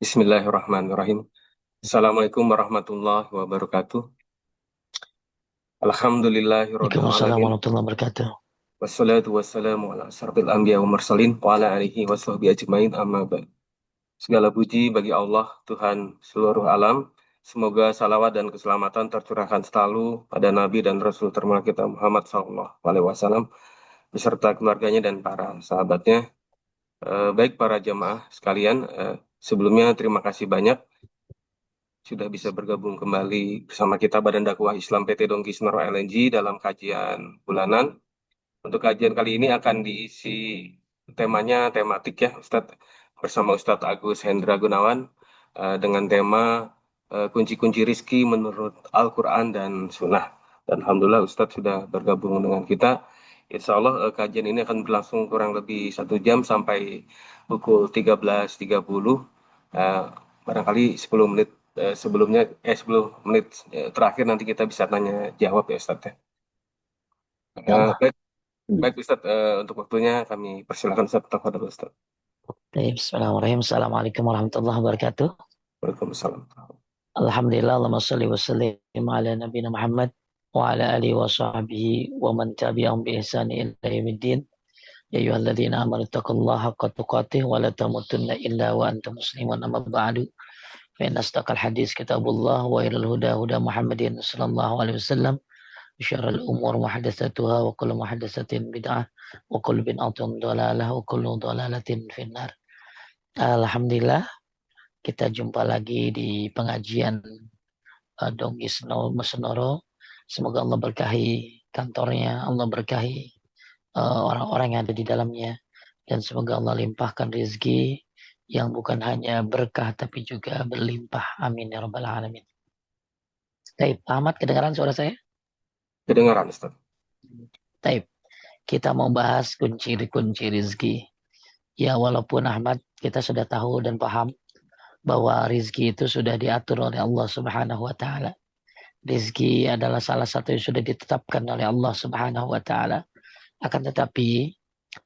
Bismillahirrahmanirrahim. Assalamualaikum warahmatullahi wabarakatuh. Alhamdulillahirabbil Waalaikumsalam alamin. warahmatullahi wabarakatuh. Wassalatu wassalamu ala asyrafil anbiya wa mursalin wa ala alihi washabbihi ajmain amma ba'd. Segala puji bagi Allah, Tuhan seluruh alam. Semoga salawat dan keselamatan tercurahkan selalu pada Nabi dan Rasul termulia kita Muhammad sallallahu alaihi wasallam beserta keluarganya dan para sahabatnya. Baik para jamaah sekalian, sebelumnya terima kasih banyak sudah bisa bergabung kembali bersama kita Badan Dakwah Islam PT Dongki Semeru LNG dalam kajian bulanan. Untuk kajian kali ini akan diisi temanya tematik ya Ustadz, bersama Ustadz Agus Hendra Gunawan, dengan tema kunci-kunci rizki menurut Al-Quran dan Sunnah. Dan Alhamdulillah Ustadz sudah bergabung dengan kita. Insya Allah kajian ini akan berlangsung kurang lebih 1 jam sampai pukul 13.30. Eh, Barangkali 10 menit sebelumnya, 10 menit terakhir nanti kita bisa tanya jawab ya Ustadz ya. Ya Allah. Baik, baik Ustadz, untuk waktunya kami persilakan Ustadz. Tafadhol Ustadz. Baik, Bismillahirrahmanirrahim. Assalamualaikum warahmatullahi wabarakatuh. Waalaikumsalam. Alhamdulillah, Allahumma salli wa sallim ala nabiyina Muhammad wa ala alihi wa sahbihi wa man tabi'ahum bi ihsani ila yaumiddin. Ya ayyuhalladzina amanu taqullaha haqqa tuqatih wa la tamutunna illa wa antum muslimun amma ba'du. Fa inna asdaqal hadis kitabullah wa ilal huda huda Muhammadin sallallahu alaihi wasallam. Syarrul umur muhadatsatuha wa kullu muhadatsatin bid'ah wa kullu bid'atin dhalalah wa kullu dhalalatin finnar. Alhamdulillah kita jumpa lagi di pengajian Dongki Senoro. Semoga Allah berkahi kantornya, Allah berkahi orang-orang yang ada di dalamnya, dan semoga Allah limpahkan rezeki yang bukan hanya berkah tapi juga berlimpah. Amin ya rabbal alamin. Taib, Ahmad, kedengaran suara saya? Kedengaran Ustadz. Taib, kita mau bahas kunci-kunci rezeki. Ya, walaupun Ahmad, kita sudah tahu dan paham bahwa rizki itu sudah diatur oleh Allah Subhanahu wa taala. Rizki adalah salah satu yang sudah ditetapkan oleh Allah Subhanahu wa taala. Akan tetapi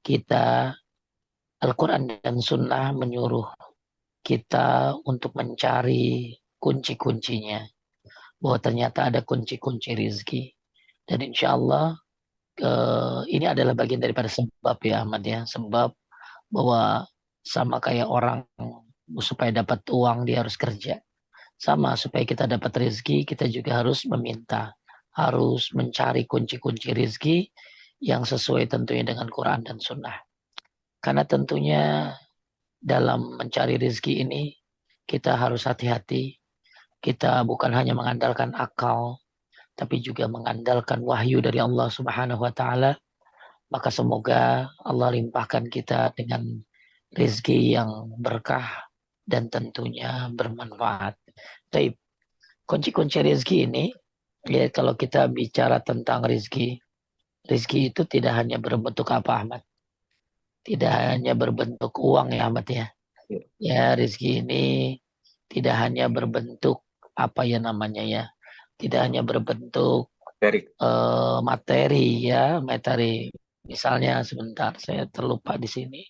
kita, Al-Quran dan Sunnah menyuruh kita untuk mencari kunci-kuncinya. Bahwa ternyata ada kunci-kunci rizki. Dan insya Allah ini adalah bagian daripada sebab ya Ahmad ya. Sebab bahwa sama kayak orang supaya dapat uang dia harus kerja. Sama supaya kita dapat rezeki kita juga harus meminta. Harus mencari kunci-kunci rezeki yang sesuai tentunya dengan Quran dan Sunnah. Karena tentunya dalam mencari rezeki ini kita harus hati-hati. Kita bukan hanya mengandalkan akal, tapi juga mengandalkan wahyu dari Allah Subhanahu wa taala. Maka semoga Allah limpahkan kita dengan rezeki yang berkah dan tentunya bermanfaat. Baik, kunci-kunci rezeki ini, ya kalau kita bicara tentang rezeki, rezeki itu tidak hanya berbentuk apa Ahmad? Tidak hanya berbentuk uang ya Ahmad ya. Ya, Ya rezeki ini tidak hanya berbentuk apa ya namanya ya. Tidak hanya berbentuk Erik. materi ya, materi. Misalnya sebentar, saya terlupa di sini.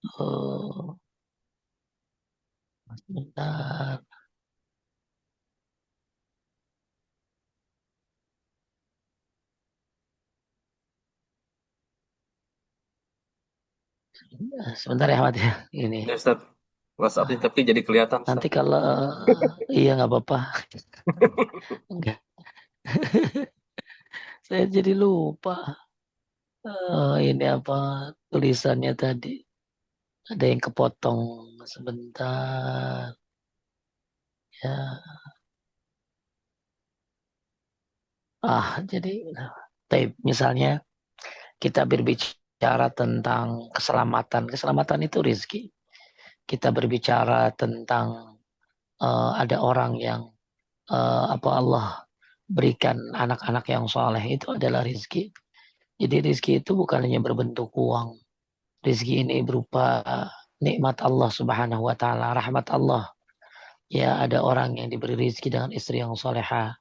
Eh, Sebentar. Sebentar ya Ahmad ya. Ini. Ya Ustadz, WhatsApp-nya tapi jadi kelihatan Nanti Ustadz. kalau iya nggak apa-apa. Enggak. Saya jadi lupa. Ini apa tulisannya tadi? Ada yang kepotong sebentar. Ya. Jadi misalnya kita berbicara tentang keselamatan. Keselamatan itu rizki. Kita berbicara tentang ada orang yang apa Allah berikan anak-anak yang soleh itu adalah rizki. Jadi rizki itu bukan hanya berbentuk uang. Rizki ini berupa nikmat Allah Subhanahu wa taala, rahmat Allah. Ya, ada orang yang diberi rizki dengan istri yang soleha.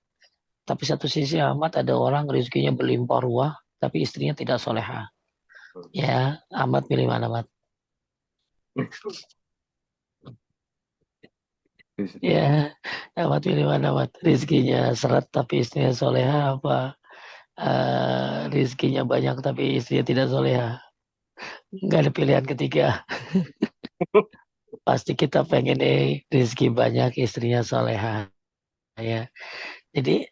Tapi satu sisi amat ada orang rizkinya berlimpah ruah, tapi istrinya tidak soleha. Ya, Ahmad pilih mana, Ahmad? Ya, Ahmad pilih mana, Ahmad? Rizkinya seret tapi istrinya soleha apa? Rizkinya banyak tapi istrinya tidak soleha. Nggak ada pilihan ketiga. Pasti kita pengen rizki banyak, istrinya soleha. Ya. Jadi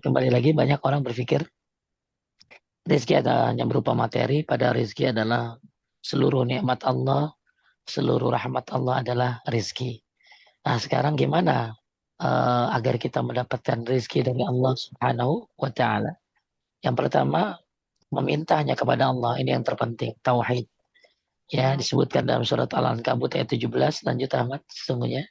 kembali lagi banyak orang berpikir rizki hanya berupa materi, pada rizki adalah seluruh nikmat Allah, seluruh rahmat Allah adalah rizki. Nah sekarang gimana agar kita mendapatkan rizki dari Allah Subhanahu wa Ta'ala? Yang pertama, meminta hanya kepada Allah. Ini yang terpenting, tauhid. Ya, disebutkan dalam surat Al-Ankabut ayat 17. Lanjut Ahmad, sesungguhnya.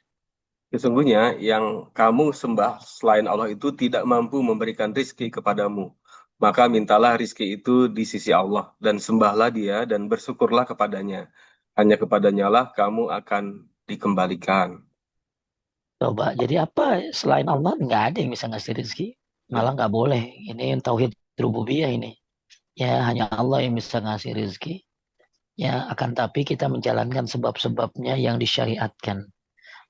Sesungguhnya yang kamu sembah selain Allah itu tidak mampu memberikan rizki kepadamu. Maka mintalah rizki itu di sisi Allah dan sembahlah dia dan bersyukurlah kepadanya. Hanya kepadanya lah kamu akan dikembalikan. Coba, jadi apa selain Allah nggak ada yang bisa ngasih rizki. Malah nggak boleh. Ini yang tauhid rububiyah ini. Ya, hanya Allah yang bisa ngasih rizki. Ya, akan tapi kita menjalankan sebab-sebabnya yang disyariatkan.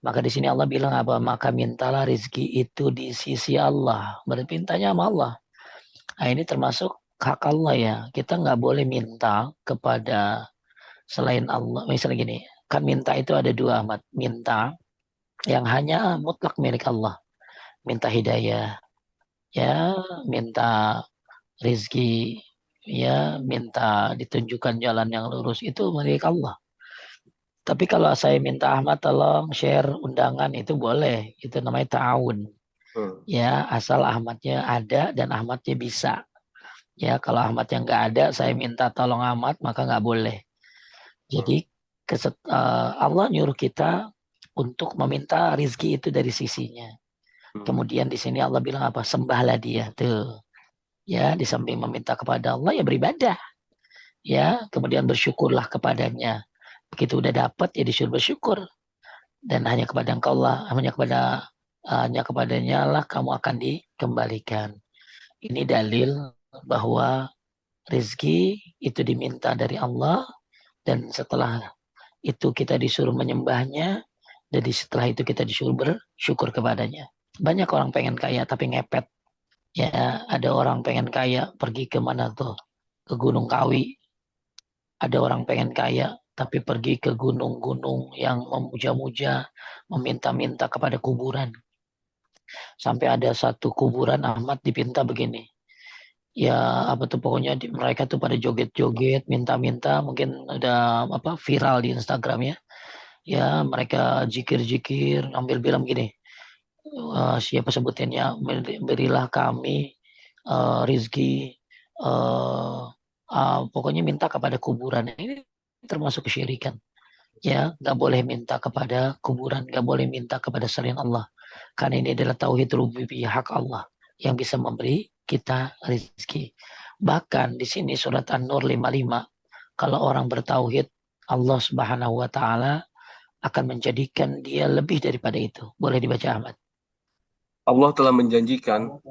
Maka di sini Allah bilang apa? Maka mintalah rizki itu di sisi Allah. Berarti mintanya sama Allah. Nah, ini termasuk hak Allah ya. Kita nggak boleh minta kepada selain Allah. Misalnya gini, kan minta itu ada dua amat. Minta yang hanya mutlak milik Allah. Minta hidayah, ya, minta rizki, ya, minta ditunjukkan jalan yang lurus. Itu milik Allah. Tapi kalau saya minta Ahmad tolong share undangan itu boleh. Itu namanya ta'awun. Hmm. Ya, asal Ahmadnya ada dan Ahmadnya bisa. Ya, kalau Ahmadnya nggak ada, saya minta tolong Ahmad, maka nggak boleh. Jadi Hmm. Allah nyuruh kita untuk meminta rizki itu dari sisinya. Hmm. Kemudian di sini Allah bilang apa? Sembahlah dia. Tuh. Ya, di samping meminta kepada Allah ya beribadah. Ya, kemudian bersyukurlah kepadanya. Begitu udah dapat ya disuruh bersyukur. Dan hanya kepada engkau lah, hanya kepadanya lah kamu akan dikembalikan. Ini dalil bahwa rizki itu diminta dari Allah dan setelah itu kita disuruh menyembahnya, jadi setelah itu kita disuruh bersyukur kepadanya. Banyak orang pengen kaya tapi ngepet. Ya, ada orang pengen kaya pergi ke mana tuh? Ke Gunung Kawi. Ada orang pengen kaya tapi pergi ke gunung-gunung yang memuja-muja, meminta-minta kepada kuburan. Sampai ada satu kuburan Ahmad dipinta begini. Ya apa tuh pokoknya mereka tuh pada joget-joget, minta-minta, mungkin udah apa viral di Instagram ya. Ya mereka jikir-jikir, ambil bilang gini, siapa sebutinnya, berilah kami rizki, eh, pokoknya minta kepada kuburan. Ini termasuk kesyirikan. Ya, nggak boleh minta kepada kuburan, nggak boleh minta kepada selain Allah. Karena ini adalah tauhid rububiyah hak Allah yang bisa memberi kita rizki. Bahkan di sini surat An-Nur 55, kalau orang bertauhid, Allah Subhanahu wa taala akan menjadikan dia lebih daripada itu. Boleh dibaca Ahmad. Allah telah menjanjikan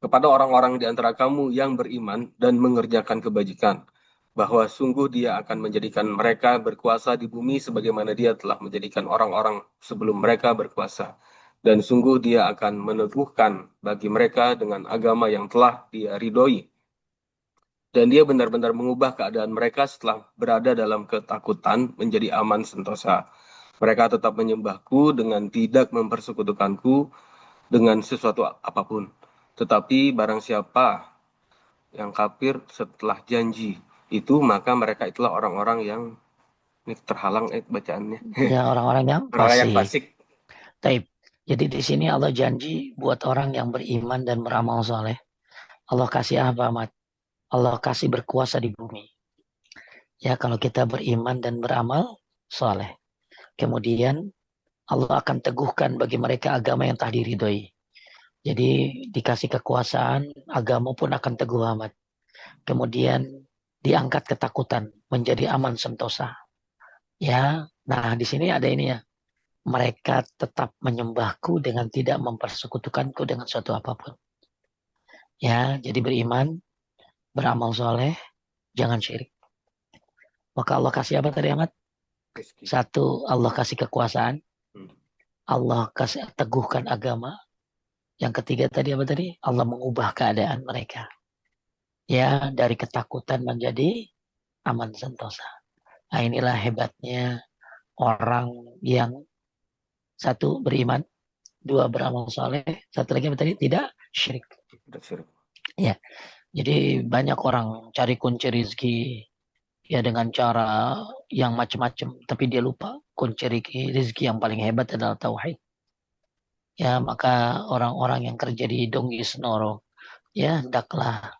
kepada orang-orang di antara kamu yang beriman dan mengerjakan kebajikan, bahwa sungguh Dia akan menjadikan mereka berkuasa di bumi sebagaimana Dia telah menjadikan orang-orang sebelum mereka berkuasa. Dan sungguh Dia akan meneguhkan bagi mereka dengan agama yang telah Dia ridhoi. Dan Dia benar-benar mengubah keadaan mereka setelah berada dalam ketakutan menjadi aman sentosa. Mereka tetap menyembahku dengan tidak mempersekutukanku dengan sesuatu apapun. Tetapi barang siapa yang kafir setelah janji itu, maka mereka itulah orang-orang yang ini terhalang bacaannya. Ya orang-orang yang Orang-orang yang fasik. fasik. Taib. Jadi di sini Allah janji buat orang yang beriman dan beramal soleh. Allah kasih apa, Ahmad? Allah kasih berkuasa di bumi. Ya, kalau kita beriman dan beramal soleh. Kemudian Allah akan teguhkan bagi mereka agama yang tak diridhoi. Jadi dikasih kekuasaan, agama pun akan teguh amat. Kemudian diangkat ketakutan menjadi aman sentosa. Ya, nah di sini ada ini ya. Mereka tetap menyembahku dengan tidak mempersekutukanku dengan suatu apapun. Ya, jadi beriman, beramal soleh, jangan syirik. Maka Allah kasih apa tadi Ahmad? Rezeki. Satu, Allah kasih kekuasaan. Hmm. Allah kasih teguhkan agama. Yang ketiga tadi apa tadi? Allah mengubah keadaan mereka. Ya, dari ketakutan menjadi aman sentosa. Nah, inilah hebatnya orang yang satu beriman, dua beramal soleh, satu lagi apa tadi? Tidak syirik. Udah siap. Ya, jadi banyak orang cari kunci rizki ya dengan cara yang macam-macam, tapi dia lupa kunci rizki yang paling hebat adalah tauhid. Ya, maka orang-orang yang kerja di Donggi Senoro, ya hendaklah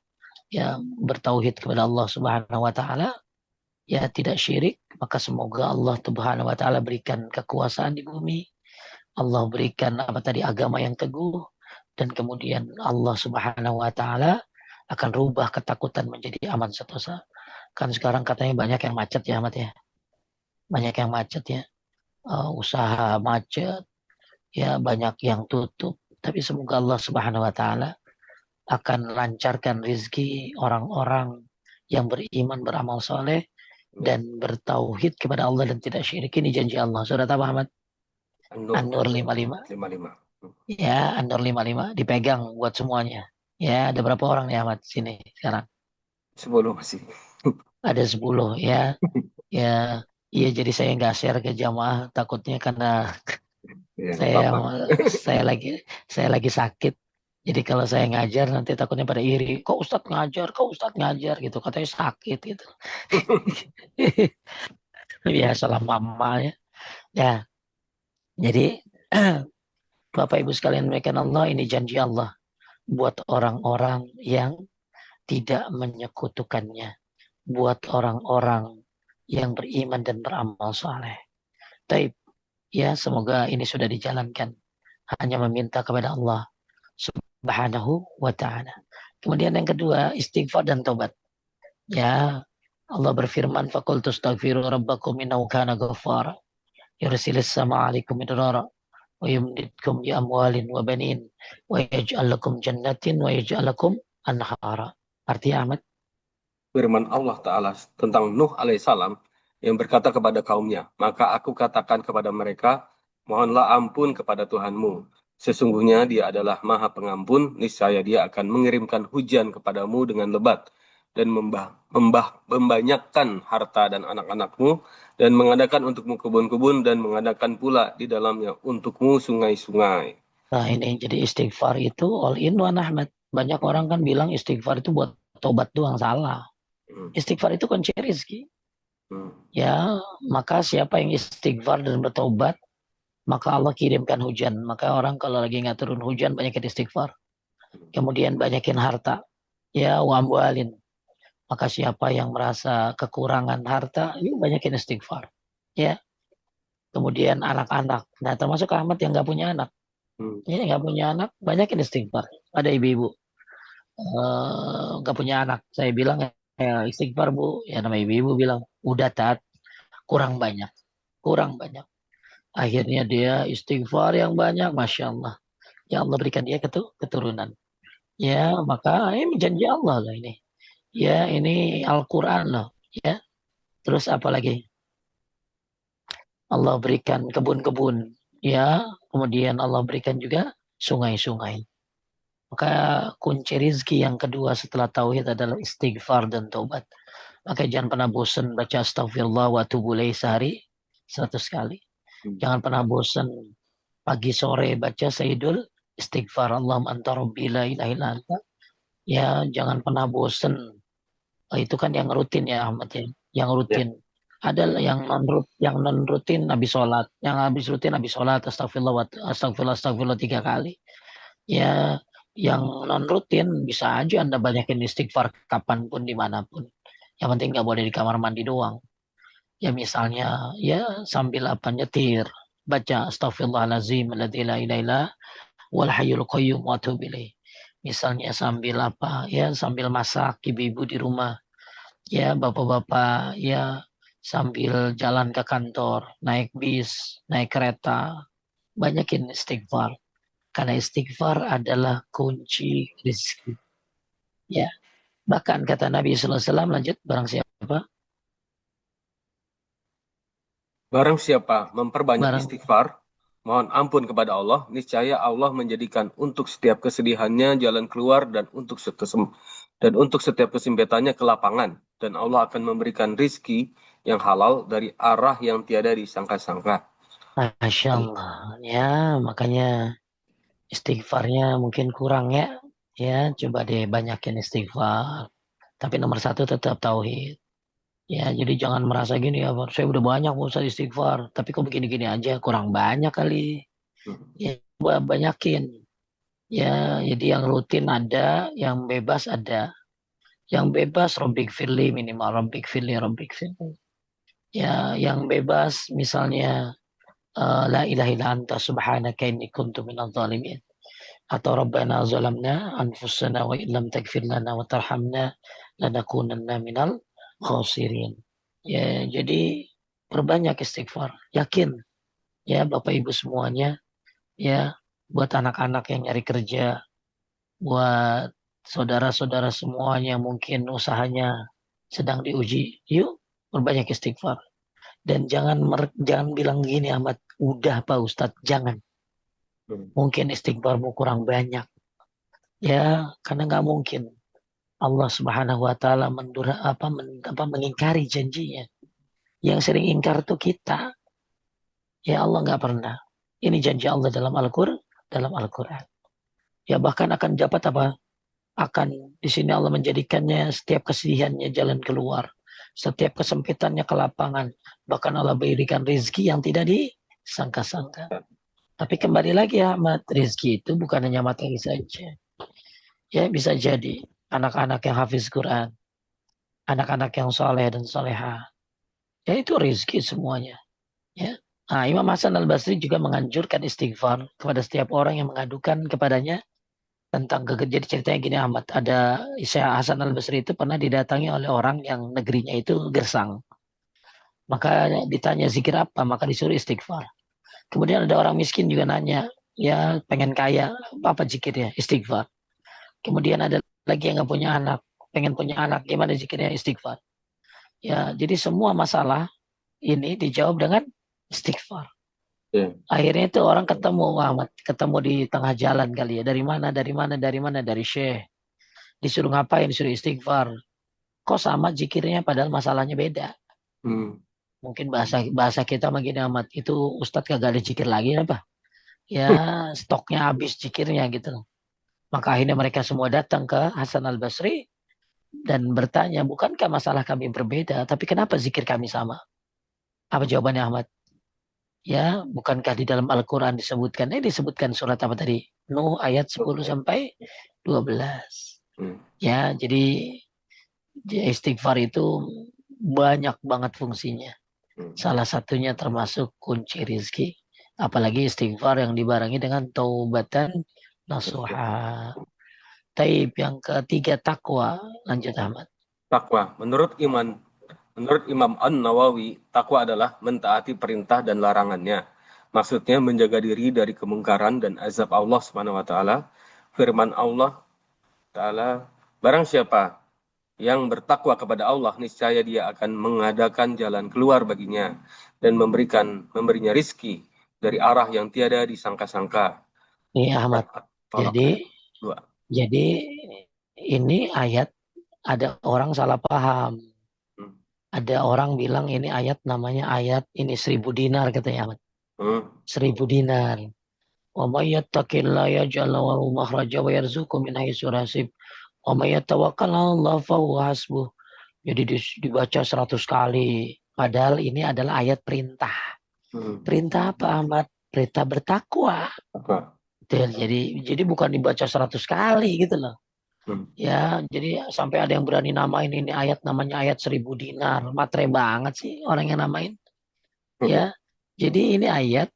ya bertauhid kepada Allah Subhanahu wa taala, ya tidak syirik, maka semoga Allah Subhanahu wa taala berikan kekuasaan di bumi, Allah berikan apa tadi agama yang teguh, dan kemudian Allah Subhanahu wa taala akan rubah ketakutan menjadi aman sentosa. Kan sekarang katanya banyak yang macet ya, Ahmad ya. Banyak yang macet ya. Usaha macet, ya banyak yang tutup. Tapi semoga Allah Subhanahu wa taala akan lancarkan rizki orang-orang yang beriman, beramal soleh, Ya. dan bertauhid kepada Allah dan tidak syirik. Ini janji Allah. Surat apa Ahmad? An-Nur An-Nur 55. 55. Ya, An-Nur 55. Dipegang buat semuanya. Ya, ada berapa orang nih Ahmad sini sekarang? 10 masih. Ada 10 ya. Ya, iya jadi saya nggak share ke jamaah takutnya karena Ya, nggak saya apa-apa. saya lagi saya lagi sakit. Jadi kalau saya ngajar nanti takutnya pada iri. Kok Ustadz ngajar, kok Ustadz ngajar gitu. Katanya sakit gitu. Ya salah mama ya. Ya, jadi Bapak Ibu sekalian mereka Allah ini janji Allah buat orang-orang yang tidak menyekutukannya. Buat orang-orang yang beriman dan beramal soleh. Taib, ya semoga ini sudah dijalankan. Hanya meminta kepada Allah Subhanahu wa ta'ala. Kemudian yang kedua, istighfar dan tobat. Ya, Allah berfirman, "Faqultu astaghfiru rabbakum innahu kana ghaffara. Yursilis sama alaikum midrara wa yumdidkum bi amwalin wa banin wa yaj'al lakum jannatin wa yaj'al lakum anhara." Artinya Ahmad, Firman Allah Ta'ala tentang Nuh alaihissalam yang berkata kepada kaumnya, maka aku katakan kepada mereka, mohonlah ampun kepada Tuhanmu. Sesungguhnya dia adalah maha pengampun, niscaya dia akan mengirimkan hujan kepadamu dengan lebat dan membanyakkan harta dan anak-anakmu dan mengadakan untukmu kebun-kebun dan mengadakan pula di dalamnya untukmu sungai-sungai. nah ini jadi istighfar itu all in one Ahmad. Banyak orang Hmm, kan bilang istighfar itu buat tobat doang salah. hmm, Istighfar itu kunci rezeki. hmm. Ya, maka siapa yang istighfar dan bertobat, maka Allah kirimkan hujan. Maka orang kalau lagi nggak turun hujan, banyakin istighfar. Kemudian banyakin harta. Ya, wamwalin. Maka siapa yang merasa kekurangan harta, yuk banyakin istighfar. Ya, kemudian anak-anak. Nah, termasuk Ahmad yang nggak punya anak. Hmm. Ya, nggak punya anak, banyakin istighfar. Ada ibu-ibu nggak punya anak. Saya bilang, ya, istighfar bu. Ya, nama ibu-ibu bilang, udah tat, kurang banyak. Kurang banyak. Akhirnya dia istighfar yang banyak, Masya Allah. Ya Allah berikan dia keturunan. Ya, maka ini janji Allah lah ini. Ya, ini Al-Quran loh. Ya, terus apa lagi? Allah berikan kebun-kebun. Ya, kemudian Allah berikan juga sungai-sungai. Maka kunci rizki yang kedua setelah tauhid adalah istighfar dan taubat. Maka jangan pernah bosan baca astagfirullah wa atubu ilaih sehari 100 kali. Hmm. Jangan pernah bosan pagi sore baca Sayyidul istighfar Allahumma anta rabbi la ilaha illa anta. Ya, jangan pernah bosan. Itu kan yang rutin ya Ahmad ya. Yang Ya. rutin. Ada yang non rutin habis sholat. Yang habis rutin habis sholat astagfirullah astagfirullah astagfirullah 3 kali. Ya, yang non rutin bisa aja Anda banyakin istighfar kapanpun dimanapun. Yang penting nggak boleh di kamar mandi doang. Ya misalnya ya sambil apa nyetir baca astagfirullahalazim alladzi la ilaha illa wal hayyul qayyum wa atubu ilaih. Misalnya sambil apa ya sambil masak ibu-ibu di rumah ya bapak-bapak ya sambil jalan ke kantor naik bis naik kereta banyakin istighfar karena istighfar adalah kunci rezeki ya bahkan kata Nabi SAW lanjut barang siapa Barang siapa memperbanyak Barang istighfar, mohon ampun kepada Allah, niscaya Allah menjadikan untuk setiap kesedihannya jalan keluar dan untuk setiap kesempitannya kelapangan. Dan Allah akan memberikan rizki yang halal dari arah yang tiada disangka-sangka. Masya Allah. Ya, makanya istighfarnya mungkin kurang ya. Ya, coba deh banyakin istighfar. Tapi nomor satu tetap tauhid. Ya, jadi jangan merasa gini ya, saya udah banyak mau saya istighfar. Tapi kok begini-gini aja, kurang banyak kali. Hmm. Ya, coba banyakin. Ya, jadi yang rutin ada, yang bebas ada. Yang bebas Robbik Firly minimal Robbik Firly Robbik Firly. Ya, yang bebas misalnya la ilaha illa anta subhanaka inni kuntu minadh dhalimin atau rabbana zalamna anfusana wa illam taghfir lana wa tarhamna lanakunanna minal khasirin. Ya, jadi perbanyak istighfar. Yakin ya Bapak Ibu semuanya ya buat anak-anak yang nyari kerja, buat saudara-saudara semuanya mungkin usahanya sedang diuji. Yuk perbanyak istighfar. Dan jangan bilang gini Ahmad, udah Pak Ustadz, jangan. Hmm. Mungkin istighfarmu kurang banyak. Ya, karena nggak mungkin Allah Subhanahu wa taala mengingkari janjinya. Yang sering ingkar tuh kita. Ya Allah nggak pernah. Ini janji Allah dalam Al-Qur'an. Ya bahkan akan dapat apa? Akan di sini Allah menjadikannya setiap kesedihannya jalan keluar. Setiap kesempitannya ke lapangan. Bahkan Allah berikan rezeki yang tidak disangka-sangka. Tapi kembali lagi ya, Ahmad, rezeki itu bukan hanya materi saja. Ya bisa jadi anak-anak yang hafiz Quran, anak-anak yang soleh dan soleha. Ya itu rezeki semuanya. Ya. Nah, Imam Hasan Al Basri juga menganjurkan istighfar kepada setiap orang yang mengadukan kepadanya tentang jadi ceritanya gini Ahmad, ada Syekh Hasan Al Basri itu pernah didatangi oleh orang yang negerinya itu gersang. Maka ditanya zikir apa, maka disuruh istighfar. Kemudian ada orang miskin juga nanya, ya pengen kaya, apa zikirnya? Istighfar. Kemudian ada lagi yang nggak punya anak, pengen punya anak, gimana zikirnya? Istighfar. Ya, jadi semua masalah ini dijawab dengan istighfar. Ya. Akhirnya itu orang ketemu Ahmad, ketemu di tengah jalan kali ya. Dari mana, dari mana, dari mana, dari Syekh. Disuruh ngapain, disuruh istighfar. Kok sama zikirnya padahal masalahnya beda. Hmm. Mungkin bahasa bahasa kita begini Ahmad, itu Ustadz kagak ada zikir lagi apa? Ya stoknya habis zikirnya gitu. Maka akhirnya mereka semua datang ke Hasan Al Basri dan bertanya, bukankah masalah kami berbeda, tapi kenapa zikir kami sama? Apa jawabannya Ahmad? Ya, bukankah di dalam Al-Quran disebutkan, disebutkan surat apa tadi? Nuh ayat 10 sampai 12. Hmm. Ya, jadi istighfar itu banyak banget fungsinya. Hmm. Salah satunya termasuk kunci rizki. Apalagi istighfar yang dibarengi dengan taubatan nasuha. Taib yang ketiga takwa. Lanjut Ahmad. Takwa. Menurut Imam An-Nawawi, takwa adalah mentaati perintah dan larangannya. Maksudnya menjaga diri dari kemungkaran dan azab Allah Subhanahu wa taala. Firman Allah taala, barang siapa yang bertakwa kepada Allah, niscaya dia akan mengadakan jalan keluar baginya dan memberinya rizki dari arah yang tiada disangka-sangka. Ini Surat Ahmad. At-Tolak Jadi, ayat 2. jadi ini ayat ada orang salah paham. Hmm. Ada orang bilang ini ayat namanya ayat ini 1.000 dinar katanya Ahmad. Hmm. 1.000 dinar. Wa may yattaqillaha yaj'al lahu makhraja wa yarzuqhu min haitsu la yahtasib. Wa may yatawakkal 'ala Allah fa huwa hasbuh. Jadi dibaca 100 kali. Padahal ini adalah ayat perintah. Hmm. Perintah apa Ahmad? Perintah bertakwa. Apa? Betul. Jadi bukan dibaca 100 kali gitu loh. Hmm. Ya, jadi sampai ada yang berani namain ini ayat namanya ayat 1.000 dinar. Matre banget sih orang yang namain. Hmm. Ya, jadi ini ayat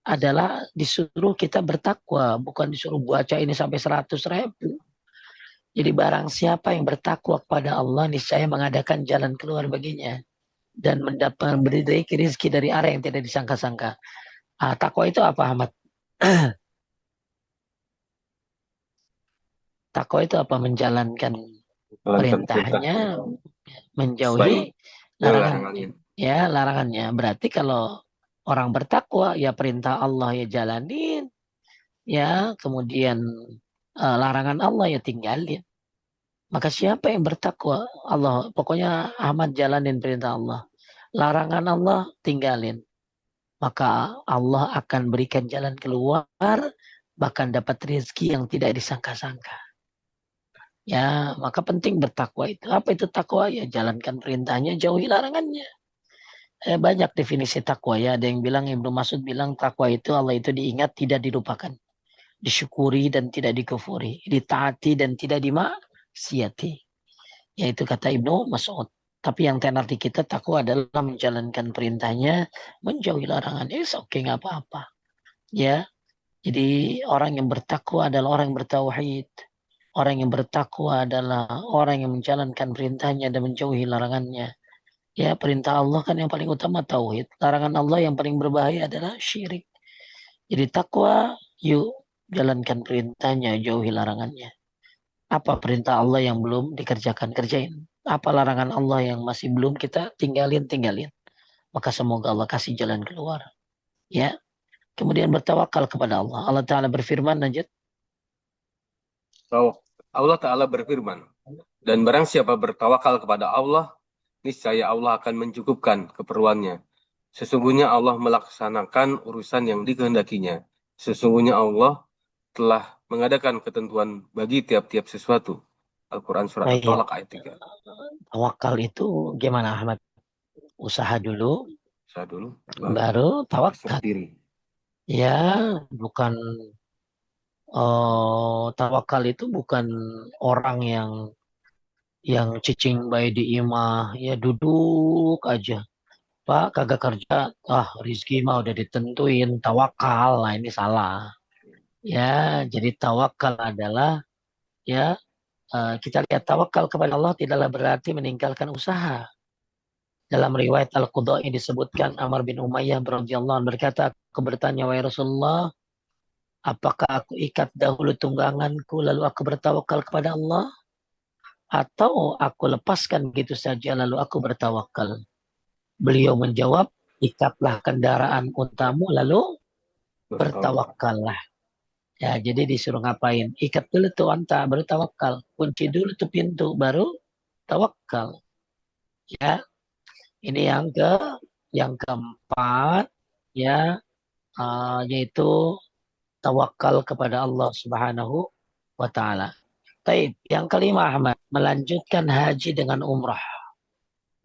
adalah disuruh kita bertakwa, bukan disuruh baca ini sampai 100.000. Jadi barang siapa yang bertakwa kepada Allah, niscaya mengadakan jalan keluar baginya dan mendapat memberi rezeki dari arah yang tidak disangka-sangka. Takwa itu apa, Ahmad? Takwa itu apa? Menjalankan Jalankan perintah perintahnya, menjauhi selain larangan. larangannya. Ya, larangannya. Berarti kalau orang bertakwa, ya perintah Allah ya jalanin, ya kemudian larangan Allah ya tinggalin. Maka siapa yang bertakwa? Allah, pokoknya Ahmad jalanin perintah Allah. Larangan Allah tinggalin. Maka Allah akan berikan jalan keluar, bahkan dapat rezeki yang tidak disangka-sangka. Ya, maka penting bertakwa itu. Apa itu takwa? Ya jalankan perintahnya, jauhi larangannya. Banyak definisi takwa ya. Ada yang bilang, Ibnu Mas'ud bilang takwa itu Allah itu diingat, tidak dilupakan. Disyukuri dan tidak dikufuri. Ditaati dan tidak dimaksiati. Yaitu kata Ibnu Mas'ud. Tapi yang tenar di kita takwa adalah menjalankan perintahnya, menjauhi larangannya. Oke, nggak apa-apa. Ya, jadi orang yang bertakwa adalah orang yang bertauhid. Orang yang bertakwa adalah orang yang menjalankan perintahnya dan menjauhi larangannya. Ya, perintah Allah kan yang paling utama tauhid. Larangan Allah yang paling berbahaya adalah syirik. Jadi takwa, yuk jalankan perintahnya, jauhi larangannya. Apa perintah Allah yang belum dikerjakan, kerjain. Apa larangan Allah yang masih belum kita tinggalin, tinggalin. Maka semoga Allah kasih jalan keluar. Ya, kemudian bertawakal kepada Allah. Allah Ta'ala berfirman, lanjut. So, Allah Ta'ala berfirman, dan barang siapa bertawakal kepada Allah, niscaya Allah akan mencukupkan keperluannya. Sesungguhnya Allah melaksanakan urusan yang dikehendakinya. Sesungguhnya Allah telah mengadakan ketentuan bagi tiap-tiap sesuatu. Al-Quran Surat Baik, At-Tolak ayat 3. tawakal itu gimana Ahmad? Usaha dulu, Saya dulu, baru baru berserah tawakal. diri. Ya, bukan tawakal itu bukan orang yang cicing bayi di imah, ya duduk aja. Pak, kagak kerja, rizki mah udah ditentuin, tawakal. Nah, ini salah. Ya, jadi tawakal adalah ya kita lihat tawakal kepada Allah tidaklah berarti meninggalkan usaha. Dalam riwayat Al-Qudai disebutkan Amr bin Umayyah radhiyallahu anhu berkata, aku bertanya, wahai Rasulullah, apakah aku ikat dahulu tungganganku lalu aku bertawakal kepada Allah? Atau aku lepaskan gitu saja lalu aku bertawakal? Beliau menjawab, ikatlah kendaraan untamu lalu Bertawakal. bertawakallah. Ya, jadi disuruh ngapain? Ikat dulu tuh onta, baru tawakal. Kunci dulu tuh pintu, baru tawakal. Ya, ini yang keempat, ya, yaitu tawakal kepada Allah Subhanahu wa Ta'ala. Baik, yang kelima Ahmad, melanjutkan haji dengan umrah.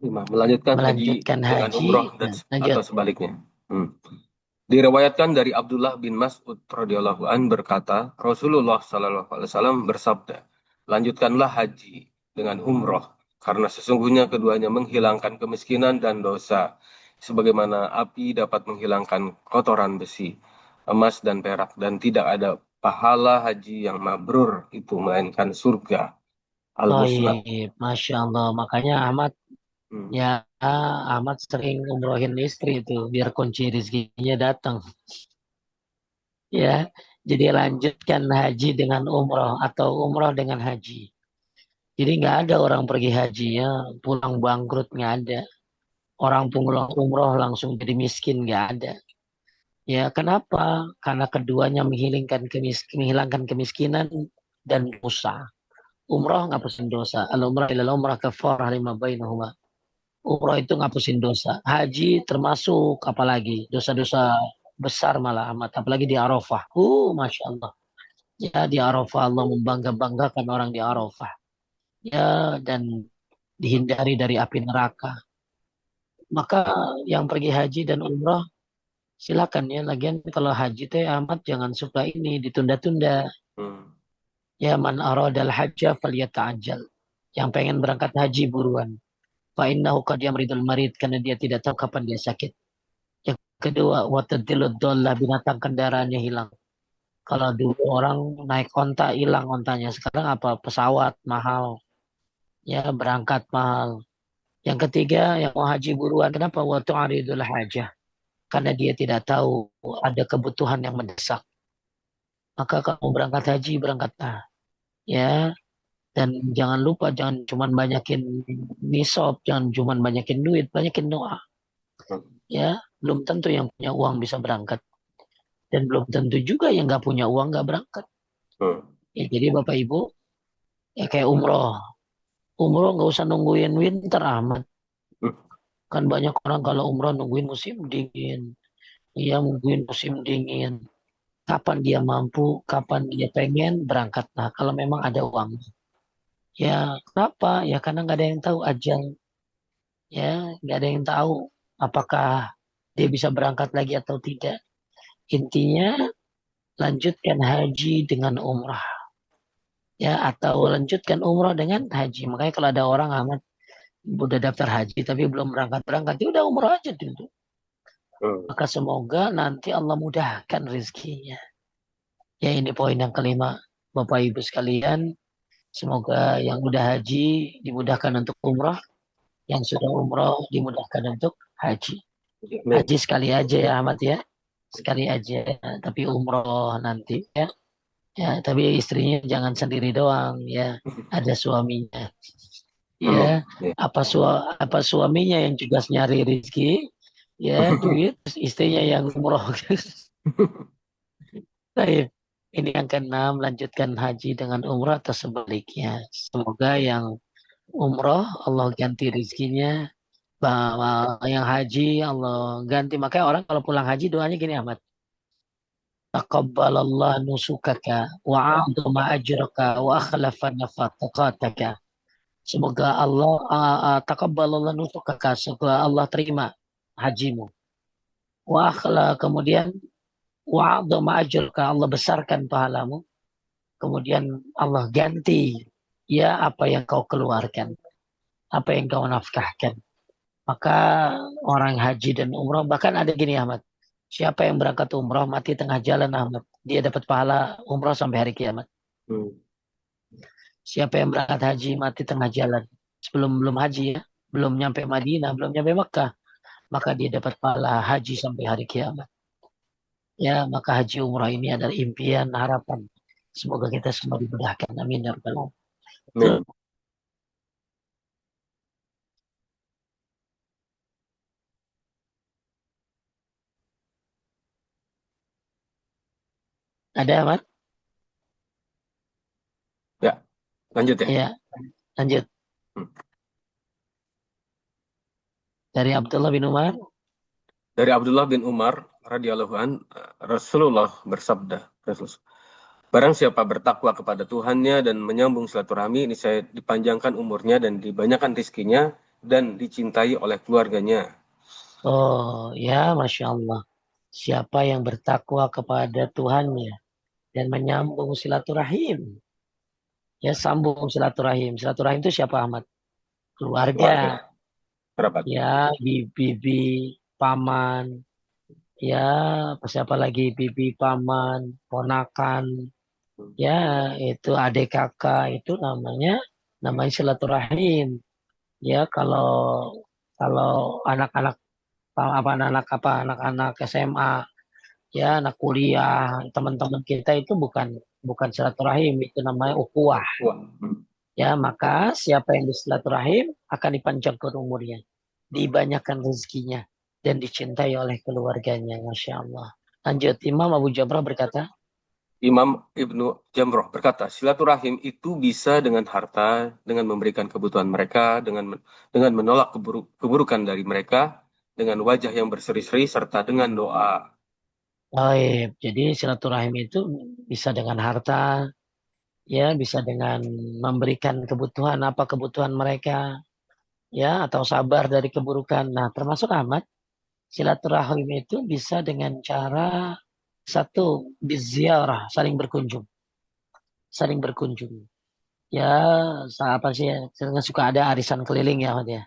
Lima, melanjutkan haji Melanjutkan dengan haji, umroh dan nah, atau lanjut. sebaliknya. Hmm. Diriwayatkan dari Abdullah bin Mas'ud radhiyallahu an berkata, Rasulullah sallallahu alaihi wasallam bersabda, lanjutkanlah haji dengan umroh, karena sesungguhnya keduanya menghilangkan kemiskinan dan dosa, sebagaimana api dapat menghilangkan kotoran besi, emas dan perak, dan tidak ada pahala haji yang mabrur itu melainkan surga. Al-Musnad. Baik, Masya Allah. Makanya Ahmad, Hmm. ya Ahmad sering umrohin istri itu, biar kunci rezekinya datang. Ya, jadi lanjutkan haji dengan umroh atau umroh dengan haji. Jadi nggak ada orang pergi haji ya pulang bangkrut, nggak ada. Orang pulang umroh langsung jadi miskin, nggak ada. Ya kenapa? Karena keduanya menghilangkan kemiskinan dan dosa. Umroh ngapusin dosa. Al-umrah ilal umrah kafarah lima bainahuma. Umroh itu ngapusin dosa. Haji termasuk apalagi dosa-dosa besar malah amat. Apalagi di Arafah. Masya Allah. Ya di Arafah Allah membangga-banggakan orang di Arafah. Ya dan dihindari dari api neraka. Maka yang pergi haji dan umroh silakan ya. Lagian kalau haji teh amat jangan suka ini ditunda-tunda. Hmm. Ya man aradal hajja falyata'ajjal. Yang pengen berangkat haji buruan. Fa innahu qad yamridul marid karena dia tidak tahu kapan dia sakit. Yang kedua, watadilud dollah binatang kendaraannya hilang. Kalau dulu orang naik onta hilang ontanya, sekarang apa? Pesawat mahal, ya berangkat mahal. Yang ketiga, yang mau haji buruan, kenapa? Waktu aridul hajah. Karena dia tidak tahu ada kebutuhan yang mendesak. Maka kalau berangkat haji, berangkatlah. Ya, dan jangan lupa, jangan cuma banyakin nisab, jangan cuma banyakin duit, banyakin doa. Ya, belum tentu yang punya uang bisa berangkat. Dan belum tentu juga yang nggak punya uang nggak berangkat. Hmm. Ya, jadi Bapak Ibu, ya kayak umroh. Umroh nggak usah nungguin winter amat. Hmm. Kan banyak orang kalau umroh nungguin musim dingin. Iya, nungguin musim dingin. Kapan dia mampu, kapan dia pengen berangkat. Nah, kalau memang ada uang. Ya, kenapa? Ya karena nggak ada yang tahu ajal. Ya, nggak ada yang tahu apakah dia bisa berangkat lagi atau tidak. Intinya, lanjutkan haji dengan umrah. Ya, atau lanjutkan umrah dengan haji. Makanya kalau ada orang amat udah daftar haji tapi belum berangkat-berangkat, ya udah umrah aja dulu. Hmm. Maka semoga nanti Allah mudahkan rezekinya. Ya, ini poin yang kelima. Bapak Ibu sekalian, semoga yang udah haji dimudahkan untuk umrah, yang sudah umrah dimudahkan untuk haji. Amin. Haji sekali aja ya Ahmad ya. Sekali aja, tapi umroh nanti ya. Ya, tapi istrinya jangan sendiri doang ya. Ada suaminya. Amin. Ya, Ya. apa suaminya yang juga nyari rezeki, ya duit, terus istrinya yang umroh. Baik. Ini yang keenam, lanjutkan haji dengan umroh atau sebaliknya. Semoga Ya. yang umroh Allah ganti rezekinya, bahwa yang haji Allah ganti. Makanya orang kalau pulang haji doanya gini Ahmad. Taqabbalallah nusukaka wa a'dama ajraka wa akhlafa nafaqataka. Semoga Allah taqabbalallah nusukaka. Semoga Allah terima hajimu. Wa kemudian wa a'dama ajraka. Allah besarkan pahalamu. Kemudian Allah ganti ya apa yang kau keluarkan, apa yang kau nafkahkan. Maka orang haji dan umrah, bahkan ada gini Ahmad, siapa yang berangkat umrah mati tengah jalan Ahmad, dia dapat pahala umrah sampai hari kiamat. Hmm. Siapa yang berangkat haji mati tengah jalan, sebelum belum haji ya, belum nyampe Madinah, belum nyampe Mekah, maka dia dapat pahala haji sampai hari kiamat. Ya, maka haji umrah ini adalah impian, harapan. Semoga kita semua dimudahkan. Amin ya rabbal alamin. Terus Amin. ada Ahmad? Ya, lanjut ya. Ya, lanjut. Hmm. Dari Abdullah bin Umar. Dari Abdullah bin Umar radhiyallahu an, Rasulullah bersabda, Barang siapa bertakwa kepada Tuhannya dan menyambung silaturahmi, ini saya dipanjangkan umurnya dan dibanyakan rizkinya dan dicintai oleh keluarganya. Oh ya, Masya Allah. Siapa yang bertakwa kepada Tuhannya dan menyambung silaturahim. Ya, sambung silaturahim. Silaturahim itu siapa Ahmad? Keluarga. Keluarga, kerabat. Ya, bibi, paman. Ya, siapa lagi? Bibi, paman, ponakan. Ya, itu adik kakak. Itu namanya silaturahim. Ya, kalau kalau anak-anak anak-anak SMA, ya anak kuliah, teman-teman kita itu bukan silaturahim, itu namanya ukhuwah. Wah. Ya, maka siapa yang bersilaturahim akan dipanjangkan umurnya, dibanyakan rezekinya, dan dicintai oleh keluarganya. Masya Allah. Lanjut, Imam Abu Jabrah berkata, Imam Ibnu Jamroh berkata, silaturahim itu bisa dengan harta, dengan memberikan kebutuhan mereka, dengan menolak keburukan dari mereka, dengan wajah yang berseri-seri, serta dengan doa. baik, jadi silaturahim itu bisa dengan harta, ya bisa dengan memberikan kebutuhan apa kebutuhan mereka, ya atau sabar dari keburukan. Nah, termasuk Ahmad, silaturahim itu bisa dengan cara satu, biziarah, saling berkunjung. Saling berkunjung. Ya, apa sih ya, suka ada arisan keliling ya, Ahmad ya.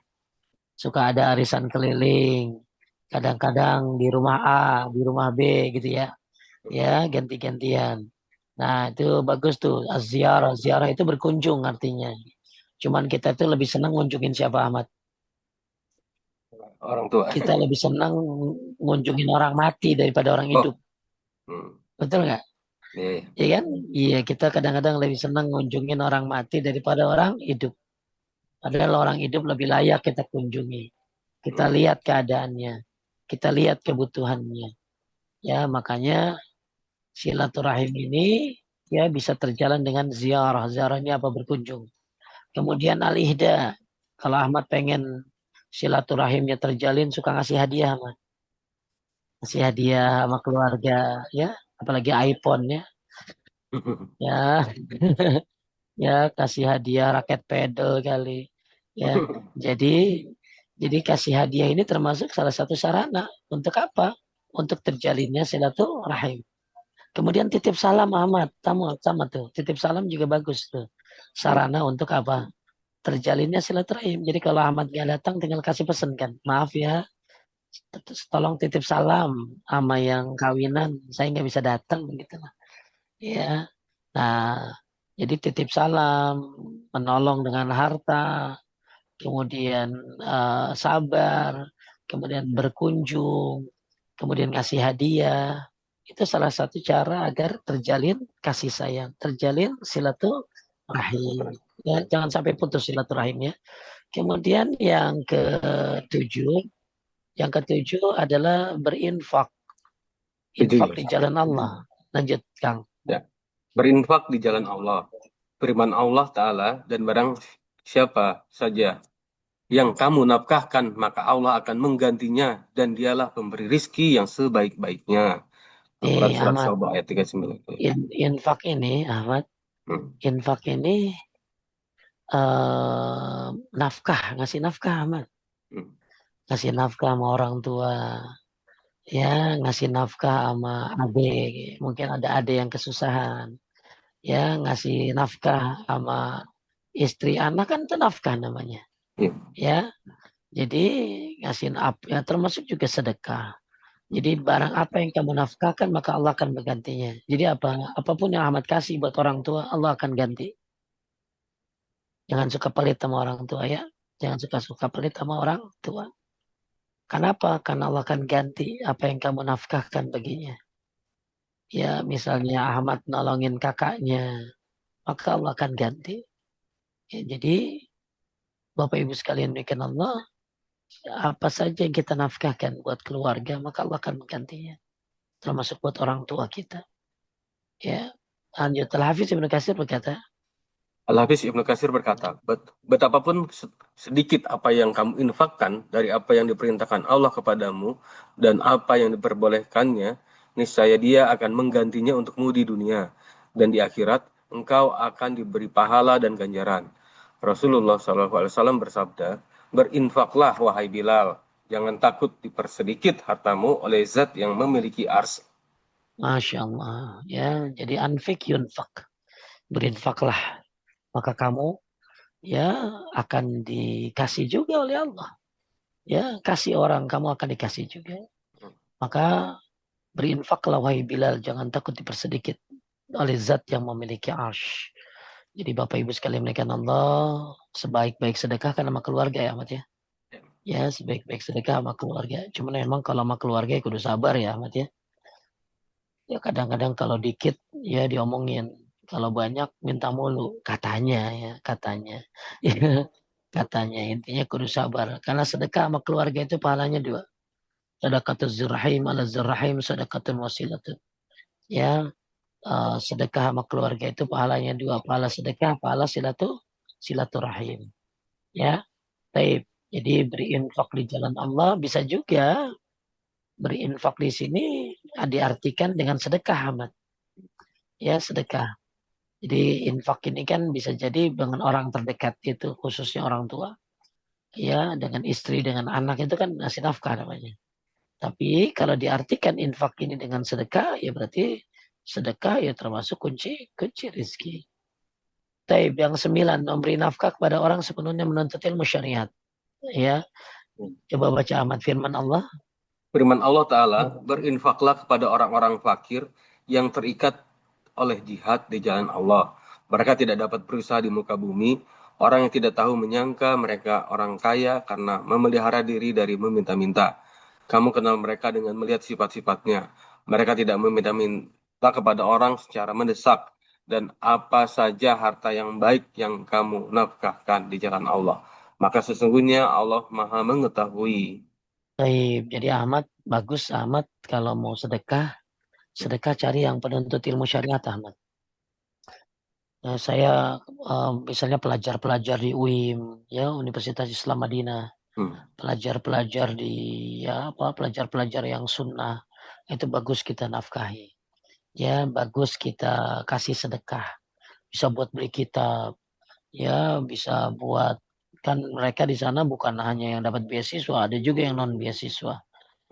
Suka ada arisan keliling. Kadang-kadang di rumah A, di rumah B gitu ya. Ya, ganti-gantian. Nah, itu bagus tuh. Ziarah. Ziarah itu berkunjung artinya. Cuman kita tuh lebih senang ngunjungin siapa Ahmad. Orang tua. Kita lebih senang ngunjungin orang mati daripada orang hidup. Oh, hmm. Betul nggak? Iya, iya. Iya kan? Iya, kita kadang-kadang lebih senang ngunjungin orang mati daripada orang hidup. Padahal orang hidup lebih layak kita kunjungi. Kita Hmm. lihat keadaannya. kita lihat kebutuhannya. Ya, makanya silaturahim ini ya bisa terjalan dengan ziarah. Ziarah ini apa? Berkunjung. Kemudian al-ihda. Kalau Ahmad pengen silaturahimnya terjalin, suka ngasih hadiah, Ahmad. Ngasih hadiah sama keluarga, ya. Apalagi iPhone, ya. Ya, ya kasih hadiah raket pedal kali. Ya, jadi jadi kasih hadiah ini termasuk salah satu sarana untuk apa? Untuk terjalinnya silaturahim. Kemudian titip salam Ahmad, sama tuh. Titip salam juga bagus tuh. Sarana untuk apa? Terjalinnya silaturahim. Jadi kalau Ahmad nggak datang, tinggal kasih pesan kan. Maaf ya, tolong titip salam sama yang kawinan. Saya nggak bisa datang begitu lah. Ya. Nah, jadi titip salam, menolong dengan harta, kemudian sabar, kemudian berkunjung, kemudian ngasih hadiah. Itu salah satu cara agar terjalin kasih sayang, terjalin silaturahim. Ya, jangan sampai putus silaturahimnya. Kemudian yang ketujuh adalah berinfak, Tujuh infak ya. di jalan Allah. Lanjut, Kang. Ya. Berinfak di jalan Allah. Firman Allah Ta'ala, dan barang siapa saja yang kamu nafkahkan, maka Allah akan menggantinya, dan dialah pemberi rizki yang sebaik-baiknya. Al-Quran Surat Ahmad, Sabah ayat 39. infak ini, Ahmad, Hmm. infak ini nafkah, ngasih nafkah, Ahmad. Hmm. Ngasih nafkah sama orang tua, ya, ngasih nafkah sama adik, mungkin ada adik yang kesusahan, ya, ngasih nafkah sama istri anak kan itu nafkah namanya, Ya. ya. Jadi ngasih ya, termasuk juga sedekah. Jadi barang apa yang kamu nafkahkan maka Allah akan menggantinya. Jadi apapun yang Ahmad kasih buat orang tua Allah akan ganti. Jangan suka pelit sama orang tua ya. Jangan suka-suka pelit sama orang tua. Kenapa? Karena Allah akan ganti apa yang kamu nafkahkan baginya. Ya, misalnya Ahmad nolongin kakaknya, maka Allah akan ganti. Ya, jadi Bapak Ibu sekalian bikin Allah, apa saja yang kita nafkahkan buat keluarga, maka Allah akan menggantinya. Termasuk buat orang tua kita. Ya, lanjut. Al-Hafiz Ibnu Katsir berkata, Al-Hafiz Ibnu Katsir berkata, betapapun sedikit apa yang kamu infakkan dari apa yang diperintahkan Allah kepadamu dan apa yang diperbolehkannya, niscaya Dia akan menggantinya untukmu di dunia dan di akhirat engkau akan diberi pahala dan ganjaran. Rasulullah SAW bersabda, berinfaklah wahai Bilal, jangan takut dipersedikit hartamu oleh Zat yang memiliki ars. Masya Allah. Ya, jadi anfik yunfak. Berinfaklah. Maka kamu ya akan dikasih juga oleh Allah. Ya, kasih orang kamu akan dikasih juga. Maka berinfaklah wahai Bilal, jangan takut dipersedikit oleh zat yang memiliki arsh. Jadi Bapak Ibu sekalian menaikkan Allah, sebaik-baik sedekah kan sama keluarga ya Ahmad ya. Ya, sebaik-baik sedekah sama keluarga. Cuman memang kalau sama keluarga ya kudu sabar ya Ahmad ya. Ya kadang-kadang kalau dikit ya diomongin. Kalau banyak minta mulu. Katanya ya, katanya. Ya, katanya intinya kudu sabar. Karena sedekah sama keluarga itu pahalanya dua. Sedekatul zurrahim ala zurrahim sedekatul wasilatun. Ya, sedekah sama keluarga itu pahalanya dua. Pahala sedekah, pahala silaturahim. Ya, baik. Jadi berinfak di jalan Allah bisa juga berinfak di sini diartikan dengan sedekah, Ahmad. Ya, sedekah. Jadi infak ini kan bisa jadi dengan orang terdekat itu, khususnya orang tua. Ya, dengan istri, dengan anak itu kan ngasih nafkah namanya. Tapi kalau diartikan infak ini dengan sedekah, ya berarti sedekah ya termasuk kunci kunci rezeki. Taib yang sembilan, memberi nafkah kepada orang sepenuhnya menuntut ilmu syariat. Ya, coba baca amat firman Allah. Firman Allah Ta'ala, berinfaklah kepada orang-orang fakir yang terikat oleh jihad di jalan Allah. Mereka tidak dapat berusaha di muka bumi. Orang yang tidak tahu menyangka mereka orang kaya karena memelihara diri dari meminta-minta. Kamu kenal mereka dengan melihat sifat-sifatnya. Mereka tidak meminta-minta kepada orang secara mendesak. Dan apa saja harta yang baik yang kamu nafkahkan di jalan Allah. Maka sesungguhnya Allah maha mengetahui. Baik, jadi Ahmad, bagus Ahmad kalau mau sedekah, Ya. sedekah cari yang penuntut ilmu syariat Ahmad. Saya misalnya pelajar-pelajar di UIM, ya Universitas Islam Madinah, Hmm. pelajar-pelajar di ya apa pelajar-pelajar yang sunnah, itu bagus kita nafkahi. Ya, bagus kita kasih sedekah. Bisa buat beli kitab, ya bisa buat kan mereka di sana bukan hanya yang dapat beasiswa, ada juga yang non beasiswa.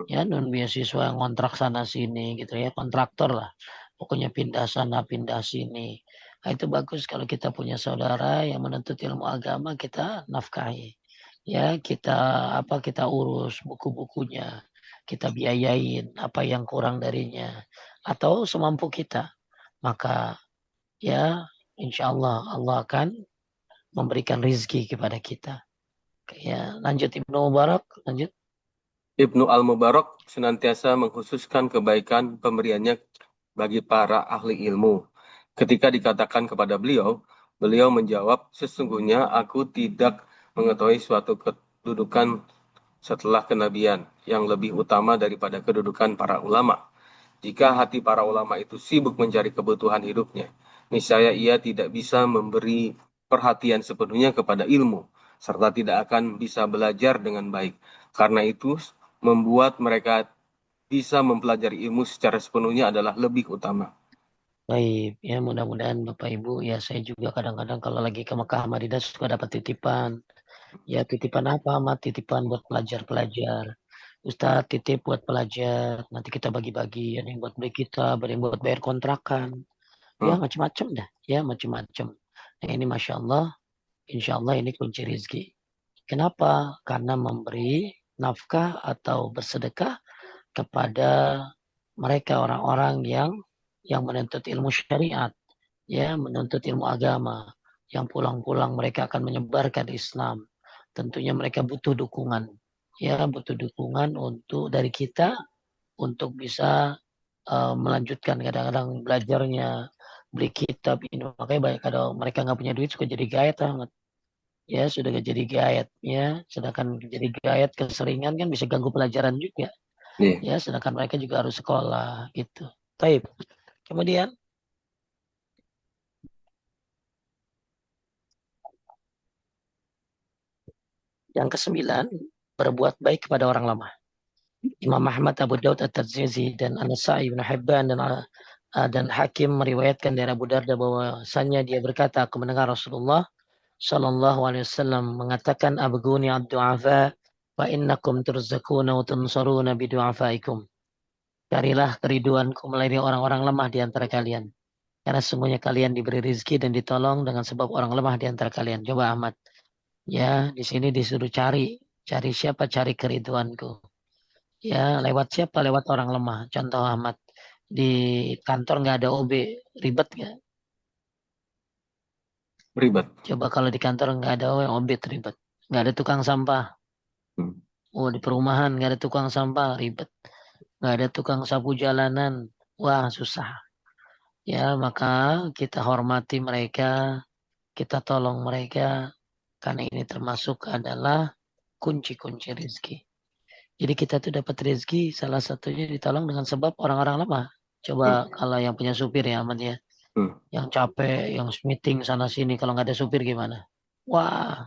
Ya, non beasiswa yang kontrak sana sini gitu ya, kontraktor lah. Pokoknya pindah sana, pindah sini. Nah, itu bagus kalau kita punya saudara yang menuntut ilmu agama, kita nafkahi. Ya, kita urus buku-bukunya, kita biayain apa yang kurang darinya, atau semampu kita. Maka ya, insya Allah Allah akan memberikan rizki kepada kita. Ya, lanjut Ibnu Mubarak, lanjut. Ibnu Al-Mubarak senantiasa mengkhususkan kebaikan pemberiannya bagi para ahli ilmu. Ketika dikatakan kepada beliau, beliau menjawab, sesungguhnya aku tidak mengetahui suatu kedudukan setelah kenabian yang lebih utama daripada kedudukan para ulama. Jika hati para ulama itu sibuk mencari kebutuhan hidupnya, niscaya ia tidak bisa memberi perhatian sepenuhnya kepada ilmu, serta tidak akan bisa belajar dengan baik. Karena itu, membuat mereka bisa mempelajari ilmu secara sepenuhnya adalah lebih utama. Baik, ya mudah-mudahan Bapak Ibu, ya saya juga kadang-kadang kalau lagi ke Mekah Madinah suka dapat titipan. Ya titipan apa Ahmad? Titipan buat pelajar-pelajar. Ustadz titip buat pelajar, nanti kita bagi-bagi. Ada yang buat beli kitab, ada yang buat bayar kontrakan. Ya Hmm. macam-macam dah, ya macam-macam. Nah ini Masya Allah, Insya Allah ini kunci rizki. Kenapa? Karena memberi nafkah atau bersedekah kepada mereka orang-orang yang menuntut ilmu syariat, ya menuntut ilmu agama, yang pulang-pulang mereka akan menyebarkan Islam. Tentunya mereka butuh dukungan, ya butuh dukungan untuk dari kita untuk bisa melanjutkan kadang-kadang belajarnya, beli kitab ini. Makanya banyak kalau mereka nggak punya duit suka jadi gayet banget. Ya sudah gak jadi gayet, ya sedangkan jadi gayet keseringan kan bisa ganggu pelajaran juga. Nih, Ya sedangkan mereka juga harus sekolah gitu. Taib. Kemudian yang kesembilan, berbuat baik kepada orang lemah. Imam Ahmad, Abu Daud, At-Tirmizi dan An-Nasa'i, Ibnu Hibban dan Hakim meriwayatkan dari Abu Darda bahwasanya dia berkata, aku mendengar Rasulullah Shallallahu Alaihi Wasallam mengatakan, Abguni ad-du'afa wa innakum turzakuna wa tunsaruna bidu'afaikum. Carilah keriduanku melalui orang-orang lemah di antara kalian. Karena sesungguhnya kalian diberi rizki dan ditolong dengan sebab orang lemah di antara kalian. Coba Ahmad. Ya, di sini disuruh cari. Cari siapa? Cari keriduanku. Ya, lewat siapa? Lewat orang lemah. Contoh Ahmad. Di kantor nggak ada OB. Ribet nggak? ribet. Coba kalau di kantor nggak ada OB ribet. Nggak ada tukang sampah. Hmm. Oh, di perumahan nggak ada tukang sampah. Ribet. Nggak ada tukang sapu jalanan. Wah, susah. Ya, maka kita hormati mereka. Kita tolong mereka. Karena ini termasuk adalah kunci-kunci rezeki. Jadi kita tuh dapat rezeki salah satunya ditolong dengan sebab orang-orang lemah. Coba Hmm. kalau yang punya supir ya Ahmad ya, Hmm. yang capek, yang meeting sana sini kalau nggak ada supir gimana? Wah,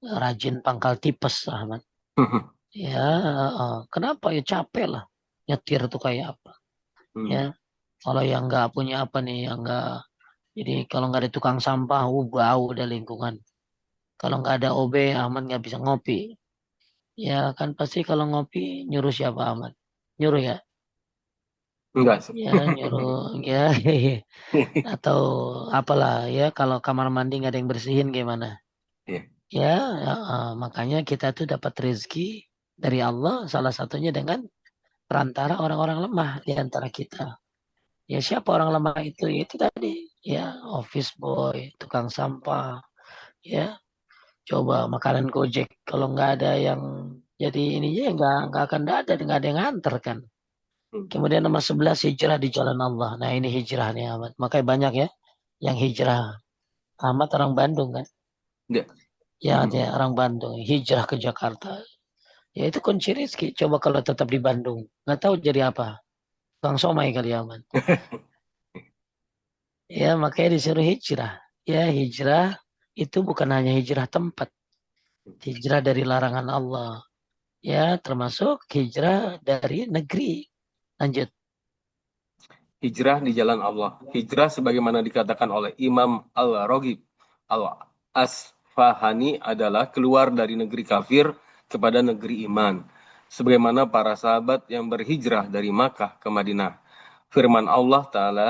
rajin pangkal tipes Ahmad. Ya, kenapa ya capek lah. Nyetir tuh kayak apa? Ya, Hmm. kalau yang nggak punya apa nih, yang nggak, jadi kalau nggak ada tukang sampah, bau udah lingkungan. Kalau nggak ada OB, Ahmad nggak bisa ngopi. Ya kan pasti kalau ngopi nyuruh siapa Ahmad? Nyuruh ya, Enggak sih. ya nyuruh ya atau apalah ya kalau kamar mandi nggak ada yang bersihin gimana? Iya. Ya, makanya kita tuh dapat rezeki dari Allah salah satunya dengan perantara orang-orang lemah di antara kita. Ya siapa orang lemah itu? Ya, itu tadi ya office boy, tukang sampah, ya coba makanan Gojek kalau nggak ada yang jadi ininya ya nggak akan ada nggak ada yang nganter kan. Hmm. Kemudian nomor 11 hijrah di jalan Allah. Nah ini hijrah nih Ahmad. Makanya banyak ya yang hijrah. Ahmad orang Bandung kan. Iya. Ya dia orang Bandung hijrah ke Jakarta. Ya itu kunci rezeki. Coba kalau tetap di Bandung, nggak tahu jadi apa. Bang Somai kali ya, Man. Ya makanya disuruh hijrah. Ya hijrah itu bukan hanya hijrah tempat, hijrah dari larangan Allah. Ya termasuk hijrah dari negeri. Lanjut. Hijrah di jalan Allah. Hijrah sebagaimana dikatakan oleh Imam Al-Raghib Al-Asfahani adalah keluar dari negeri kafir kepada negeri iman. Sebagaimana para sahabat yang berhijrah dari Makkah ke Madinah. Firman Allah Ta'ala,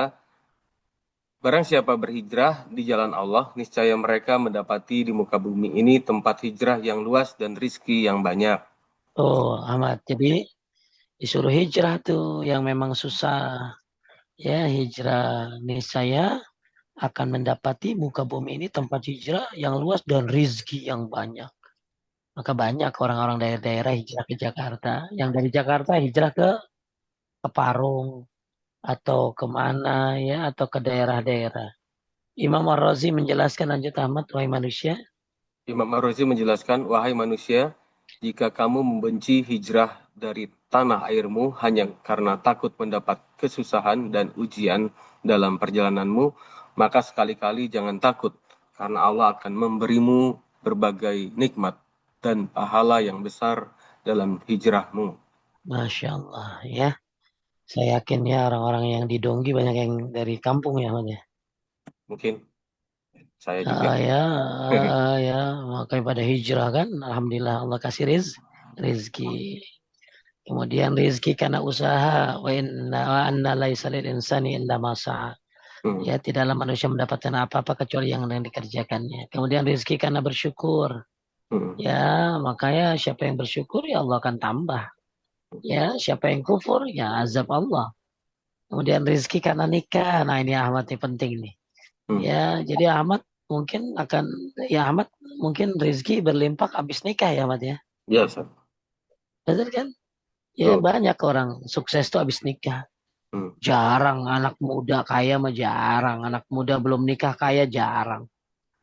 barang siapa berhijrah di jalan Allah, niscaya mereka mendapati di muka bumi ini tempat hijrah yang luas dan rizki yang banyak. Oh Ahmad. Jadi disuruh hijrah tuh yang memang susah. Ya hijrah niscaya akan mendapati muka bumi ini tempat hijrah yang luas dan rizki yang banyak. Maka banyak orang-orang dari daerah hijrah ke Jakarta. Yang dari Jakarta hijrah ke Parung atau kemana ya atau ke daerah-daerah. Imam Ar-Razi menjelaskan lanjut Ahmad, wahai manusia. Imam Ar-Razi menjelaskan, wahai manusia, jika kamu membenci hijrah dari tanah airmu hanya karena takut mendapat kesusahan dan ujian dalam perjalananmu, maka sekali-kali jangan takut, karena Allah akan memberimu berbagai nikmat dan pahala yang besar dalam hijrahmu. Masya Allah ya. Saya yakin ya orang-orang yang di Donggi banyak yang dari kampung ya Ahmad ya. Mungkin saya juga. Ya, makanya pada hijrah kan. Alhamdulillah Allah kasih rizki. Kemudian rizki karena usaha. Wa anna laisa lil insani illa ma sa'a. Hmm, Ya, tidaklah manusia mendapatkan apa-apa kecuali yang dikerjakannya. Kemudian rizki karena bersyukur. hmm, Ya, makanya siapa yang bersyukur ya Allah akan tambah. Ya, siapa yang kufur ya azab Allah. Kemudian rizki karena nikah. Nah ini Ahmad ini penting nih. hmm. Ya, jadi Ahmad mungkin akan ya Ahmad mungkin rizki berlimpah habis nikah ya Ahmad ya. Ya, Ustaz. Betul kan? Ya Betul. banyak orang sukses tuh habis nikah. Hmm, Jarang anak muda kaya mah jarang. Anak muda belum nikah kaya jarang.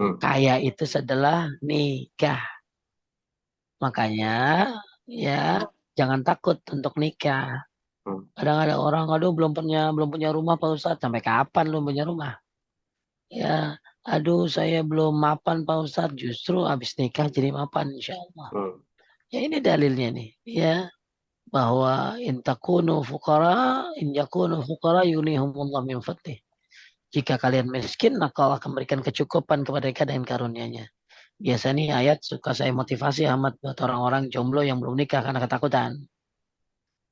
hmm, Kaya itu setelah nikah. Makanya ya jangan takut untuk nikah. hmm, Kadang ada orang, aduh belum punya rumah Pak Ustadz. Sampai kapan belum punya rumah? Ya, aduh saya belum mapan Pak Ustadz. Justru habis nikah jadi mapan insya Allah. hmm, Ya ini dalilnya nih. Ya, bahwa in yakunu fuqara yunihumullah min fadlih. Jika kalian miskin, maka Allah akan memberikan kecukupan kepada mereka dengan karunia-Nya. Biasa nih ayat suka saya motivasi amat buat orang-orang jomblo yang belum nikah karena ketakutan.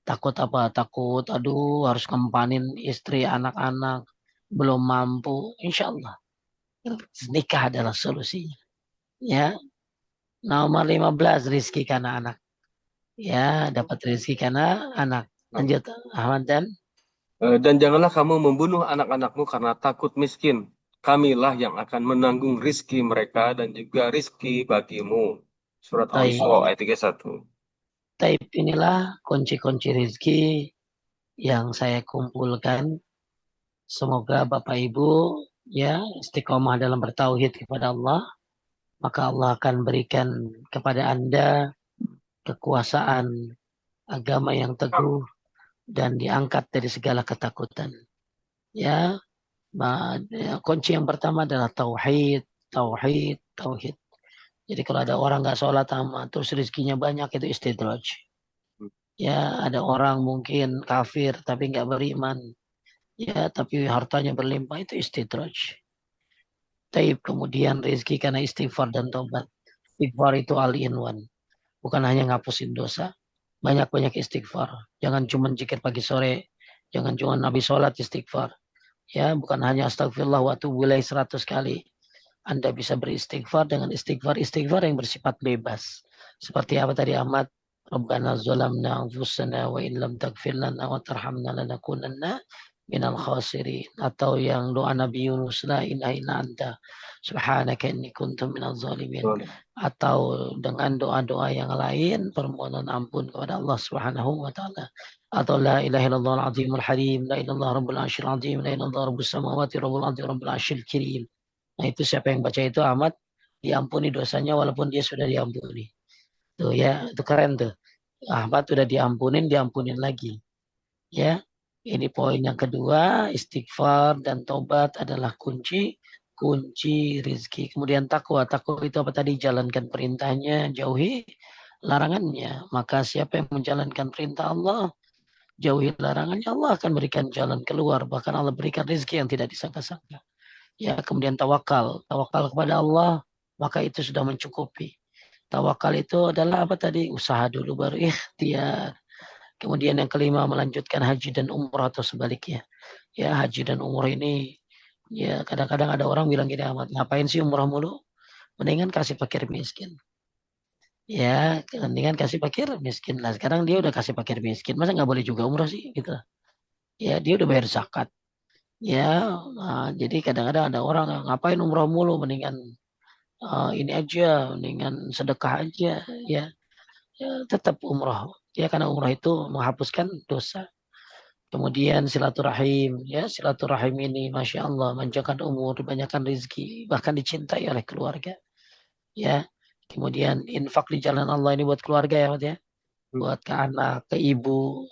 Takut apa? Takut, aduh harus ngempanin istri, anak-anak, belum mampu. Insya Allah, nikah adalah solusinya. Ya, nomor 15 rizki karena anak. Ya, dapat rizki karena anak. hmm. Lanjut, Ahmad dan Dan janganlah kamu membunuh anak-anakmu karena takut miskin. Kamilah yang akan menanggung rizki mereka dan juga rizki bagimu. Surat Al-Isra Taib. ayat 31. Taib inilah kunci-kunci rizki yang saya kumpulkan. Semoga Bapak Ibu ya istiqomah dalam bertauhid kepada Allah, maka Allah akan berikan kepada Anda kekuasaan agama yang teguh dan diangkat dari segala ketakutan. Ya, kunci yang pertama adalah tauhid, tauhid, tauhid. Jadi kalau ada orang nggak sholat sama terus rezekinya banyak itu istidraj. Ya, ada orang mungkin kafir tapi nggak beriman. Ya, tapi hartanya berlimpah itu istidraj. Taib kemudian rezeki karena istighfar dan tobat. Istighfar itu all in one. Bukan hanya ngapusin dosa. Banyak-banyak istighfar. Jangan cuma zikir pagi sore. Jangan cuma habis sholat istighfar. Ya, bukan hanya astagfirullah wa atubu ilaih 100 kali. Anda bisa beristighfar dengan istighfar yang bersifat bebas. Seperti apa tadi Ahmad? Rabbana zalamna anfusana wa in lam taghfir lana wa tarhamna lanakunanna minal khasirin. Atau yang doa Nabi Yunus la ilaha illa anta subhanaka inni kuntu minaz zalimin. Atau dengan doa-doa yang lain permohonan ampun kepada Allah Subhanahu wa taala. Atau la ilaha illallah al-azimul halim, la ilaha illallah rabbul arsyil azim, la ilaha illallah rabbus samawati rabbul ardi rabbul arsyil kirim. Nah itu siapa yang baca itu amat diampuni dosanya walaupun dia sudah diampuni. Tuh ya, itu keren tuh. Ahmad udah diampunin lagi. Ya, ini poin yang kedua, istighfar dan tobat adalah kunci rizki. Kemudian takwa itu apa tadi? Jalankan perintahnya, jauhi larangannya. Maka siapa yang menjalankan perintah Allah, jauhi larangannya, Allah akan berikan jalan keluar. Bahkan Allah berikan rizki yang tidak disangka-sangka. Ya, kemudian tawakal kepada Allah, maka itu sudah mencukupi. Tawakal itu adalah apa tadi? Usaha dulu baru ikhtiar. Kemudian yang kelima melanjutkan haji dan umrah atau sebaliknya. Ya, haji dan umrah ini ya kadang-kadang ada orang bilang gini, amat ngapain sih umrah mulu? Mendingan kasih fakir miskin. Ya, mendingan kasih fakir miskin lah. Sekarang dia udah kasih fakir miskin, masa nggak boleh juga umrah sih gitu. Ya, dia udah bayar zakat. Ya, jadi kadang-kadang ada orang ngapain umrah mulu, mendingan ini aja, mendingan sedekah aja. Ya, ya tetap umrah. Ya, karena umrah itu menghapuskan dosa. Kemudian silaturahim, ya silaturahim ini, masya Allah, manjakan umur, banyakkan rezeki, bahkan dicintai oleh keluarga. Ya, kemudian infak di jalan Allah ini buat keluarga ya, Mat, ya, buat ke anak, ke ibu,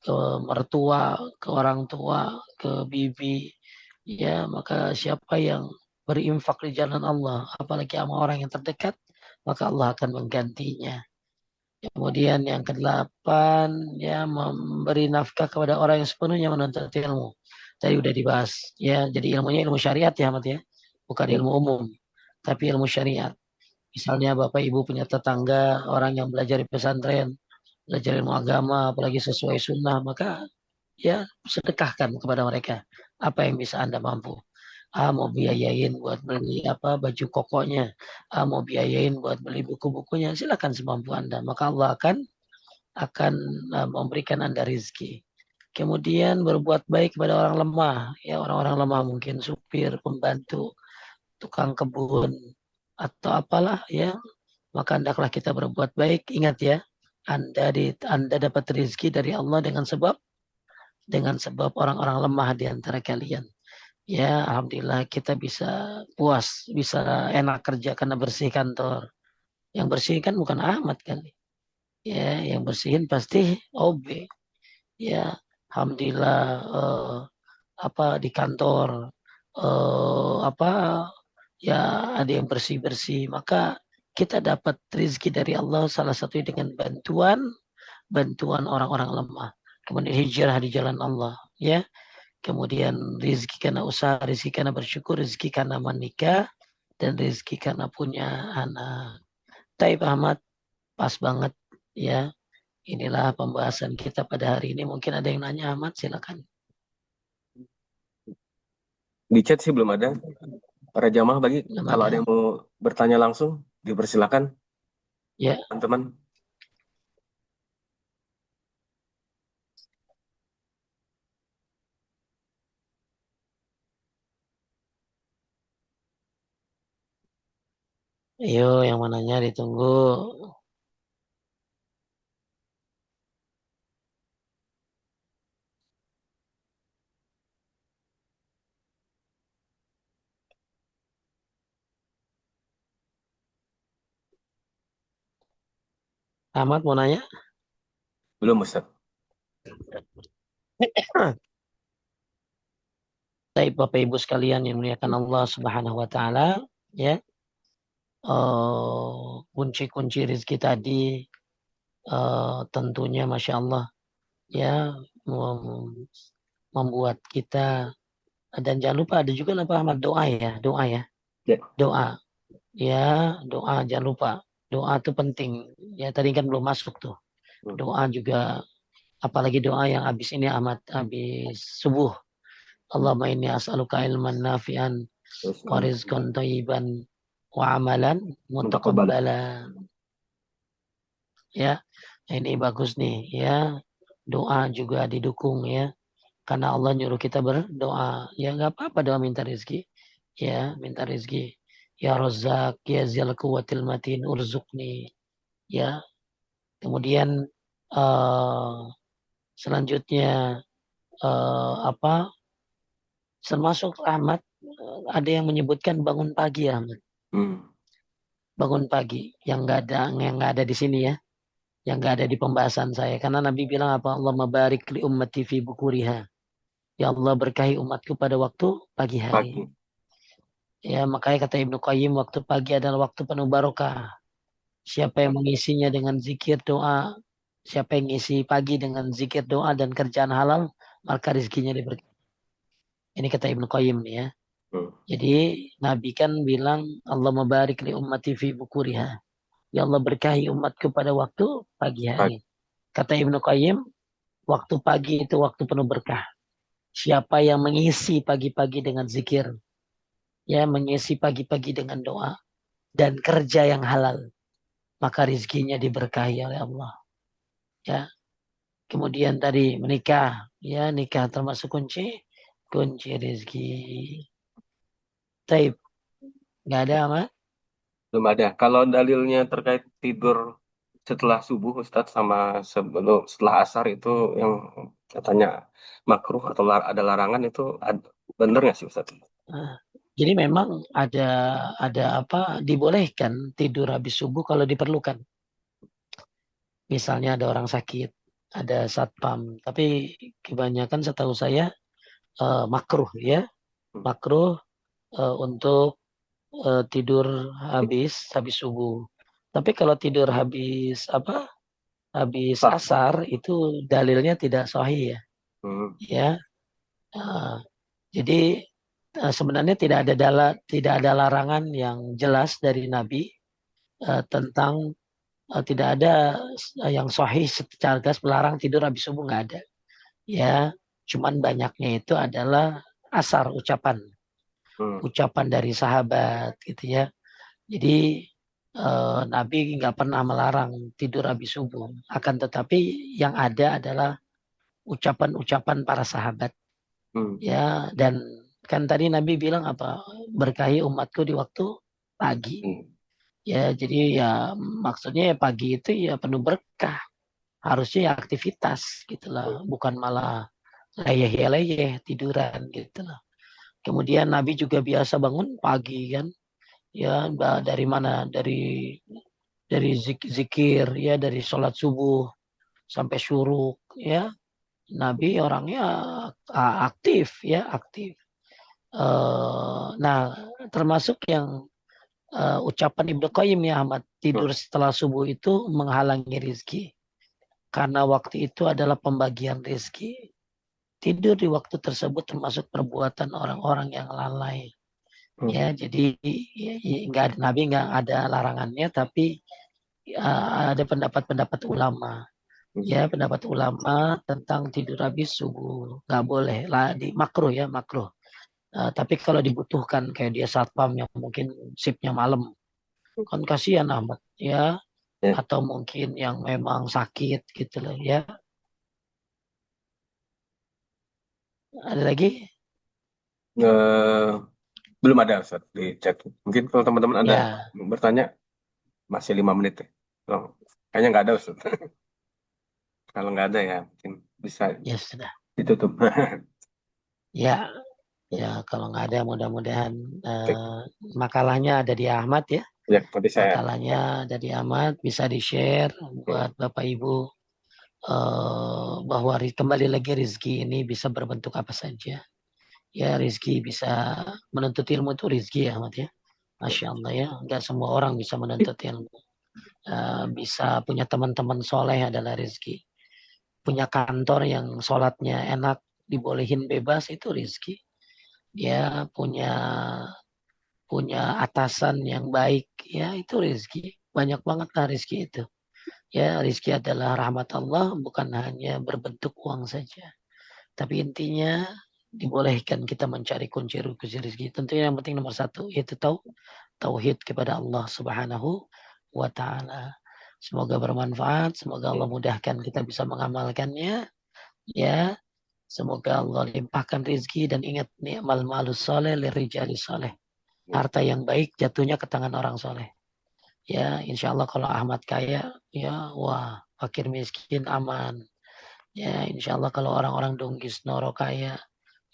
ke mertua, ke orang tua, ke bibi. Ya, maka siapa yang berinfak di jalan Allah, apalagi sama orang yang terdekat, maka Allah akan menggantinya. Kemudian yang kedelapan, ya memberi nafkah kepada orang yang sepenuhnya menuntut ilmu. Tadi udah dibahas, ya. Jadi ilmunya ilmu syariat ya, Mat, ya. Bukan Ya. ilmu umum, tapi ilmu syariat. Misalnya Bapak Ibu punya tetangga orang yang belajar di pesantren, belajar ilmu agama, apalagi sesuai sunnah, maka ya sedekahkan kepada mereka apa yang bisa Anda mampu. Mau biayain buat beli apa baju kokonya, mau biayain buat beli buku-bukunya, silakan semampu Anda. Maka Allah akan memberikan Anda rizki. Kemudian berbuat baik kepada orang lemah, ya orang-orang lemah mungkin supir, pembantu, tukang kebun atau apalah ya. Maka hendaklah kita berbuat baik. Ingat ya, Anda dapat rizki dari Allah dengan sebab orang-orang lemah di antara kalian. Ya, alhamdulillah kita bisa puas, bisa enak kerja karena bersih kantor. Yang bersih kan bukan Ahmad kan. Ya, yang bersihin pasti OB. Ya, alhamdulillah apa di kantor apa ya ada yang bersih-bersih, maka kita dapat rezeki dari Allah salah satunya dengan bantuan orang-orang lemah. Kemudian hijrah di jalan Allah, ya. Kemudian rezeki karena usaha, rezeki karena bersyukur, rezeki karena menikah, dan rezeki karena punya anak. Taib Ahmad, pas banget ya. Inilah pembahasan kita pada hari ini. Mungkin ada yang nanya Ahmad, silakan. Di chat sih belum ada. Para jamaah bagi Belum kalau ada ada. yang mau bertanya langsung, dipersilakan Ya, teman-teman. ayo yang mananya ditunggu. Ahmad mau nanya? Belum Ustaz. Baik Bapak Ibu sekalian yang muliakan Allah Subhanahu wa taala, ya. Kunci-kunci rezeki tadi tentunya Masya Allah ya mem- membuat kita, dan jangan lupa ada juga apa Ahmad, doa ya, doa ya, Ya. doa ya, doa jangan lupa, doa itu penting ya, tadi kan belum masuk tuh, Hmm. doa juga, apalagi doa yang habis ini Ahmad, habis subuh, Allahumma inni as'aluka ilman nafi'an Terus wa rizqan thayyiban wa amalan muntakabal. mutaqabbalan. Ya, ini bagus nih ya, doa juga didukung ya, karena Allah nyuruh kita berdoa. Ya nggak apa-apa doa minta rezeki. Ya, minta rezeki. Ya Razzaq, ya Dzal Quwwatil Matin, urzuqni. Ya, kemudian eh selanjutnya apa? Termasuk Ahmad, ada yang menyebutkan bangun pagi Ahmad. Hmm. Bangun pagi yang nggak ada di sini ya. yang nggak ada di pembahasan saya. Karena Nabi bilang apa? Allah mabarik li ummati fi bukuriha. Ya Allah berkahi umatku pada waktu pagi hari. Pagi. Ya makanya kata Ibnu Qayyim waktu pagi adalah waktu penuh barokah. Siapa yang mengisinya dengan zikir doa, siapa yang ngisi pagi dengan zikir doa dan kerjaan halal, maka rezekinya diberkahi. Ini kata Ibnu Qayyim ya. Hmm. Jadi Nabi kan bilang Allah mabarik li ummati fi bukuriha. Ya Allah berkahi umatku pada waktu pagi hari. Pagi. Kata Ibnu Qayyim, waktu pagi itu waktu penuh berkah. Siapa yang mengisi pagi-pagi dengan zikir, ya mengisi pagi-pagi dengan doa dan kerja yang halal, maka rizkinya diberkahi oleh Allah. Ya, kemudian tadi menikah, ya nikah termasuk kunci kunci rizki. Taib, nggak ada amat. Belum ada. Kalau dalilnya terkait tidur setelah subuh, Ustadz, sama setelah asar itu yang katanya makruh atau ada larangan itu bener nggak sih, Ustadz? Nah, jadi memang ada apa dibolehkan tidur habis subuh kalau diperlukan. Misalnya ada orang sakit, ada satpam, tapi kebanyakan setahu saya makruh ya, Hmm. makruh untuk tidur habis habis subuh. Tapi kalau tidur habis apa? Habis Sah. asar itu dalilnya tidak sahih ya. Hmm. Ya, eh, jadi sebenarnya tidak ada larangan yang jelas dari Nabi tentang tidak ada yang sahih secara gas melarang tidur habis subuh nggak ada. Ya, cuman banyaknya itu adalah asar ucapan Hmm. ucapan dari sahabat gitu ya. Jadi Nabi nggak pernah melarang tidur habis subuh. Akan tetapi yang ada adalah ucapan-ucapan para sahabat. Hmm. Ya, dan kan tadi Nabi bilang apa? Berkahi umatku di waktu pagi. Hmm. Ya, jadi ya maksudnya ya pagi itu ya penuh berkah. Harusnya ya aktivitas gitu lah, Hmm. bukan malah leyeh-leyeh tiduran gitu lah. Kemudian Nabi juga biasa bangun pagi kan. Ya, dari mana? Dari zikir ya, dari sholat subuh sampai syuruk ya. Nabi orangnya aktif ya, aktif. Nah, termasuk yang ucapan Ibnu Qayyim ya Ahmad, Hmm. tidur setelah subuh itu menghalangi rizki. Karena waktu itu adalah pembagian rizki. Tidur di waktu tersebut termasuk perbuatan orang-orang yang lalai. Hmm. Ya, jadi nggak ada Nabi nggak ada larangannya, tapi ada pendapat-pendapat ulama. Hmm. Ya, pendapat ulama tentang tidur habis subuh nggak boleh lah di makruh ya makruh. Tapi kalau dibutuhkan kayak dia satpam yang mungkin shiftnya malam, kan kasihan amat ya. Ya. Atau mungkin yang memang sakit gitu loh ya. Ada lagi? Eh, belum ada, Ustadz, di chat. Mungkin kalau teman-teman ada Ya, bertanya, masih 5 menit ya. Kalau kayaknya nggak ada, Ustadz. Kalau nggak ada ya mungkin bisa ya sudah. ditutup. Ya, ya kalau nggak ada mudah-mudahan Oke. eh, makalahnya ada di Ahmad ya. Ya, tadi saya. Makalahnya ada di Ahmad bisa di-share Hmm. buat Bapak Ibu bahwa kembali lagi rezeki ini bisa berbentuk apa saja. Ya rezeki bisa menuntut ilmu itu rezeki ya Ahmad ya. Masya Allah ya, nggak semua orang bisa menuntut ilmu. Bisa punya teman-teman soleh adalah rezeki. Punya kantor yang sholatnya enak, dibolehin bebas itu rezeki. Ya punya punya atasan yang baik, ya itu rezeki. Banyak banget lah rezeki itu. Ya rezeki adalah rahmat Allah, bukan hanya berbentuk uang saja. Tapi intinya dibolehkan kita mencari kunci-kunci rezeki. Tentunya yang penting nomor satu yaitu tauhid kepada Allah Subhanahu wa taala. Semoga bermanfaat, semoga Allah Hmm. mudahkan kita bisa mengamalkannya. Ya, semoga Allah limpahkan rezeki dan ingat ni'mal malus soleh lirijali soleh. Harta yang baik jatuhnya ke tangan orang soleh. Ya, insya Allah kalau Ahmad kaya, ya wah, fakir miskin aman. Ya, insya Allah kalau orang-orang Donggis Noro kaya,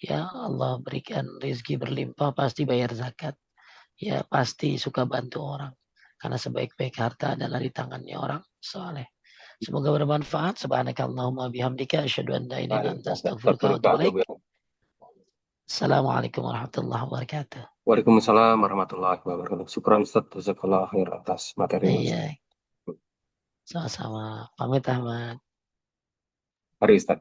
ya Allah berikan rezeki berlimpah pasti bayar zakat. Ya, pasti suka bantu orang. Karena sebaik-baik harta adalah di tangannya orang soleh. Semoga bermanfaat. Subhanakallahumma bihamdika asyhadu an la ilaha illa anta astaghfiruka wa Astagfirullah atubu wa atubu ilaik. ilaik. Assalamualaikum warahmatullahi wabarakatuh. Waalaikumsalam warahmatullahi wabarakatuh. Syukran Ustaz, jazakallah khair atas materinya Ustaz. Iya, sama-sama. Pamit Ahmad. Mari Ustaz.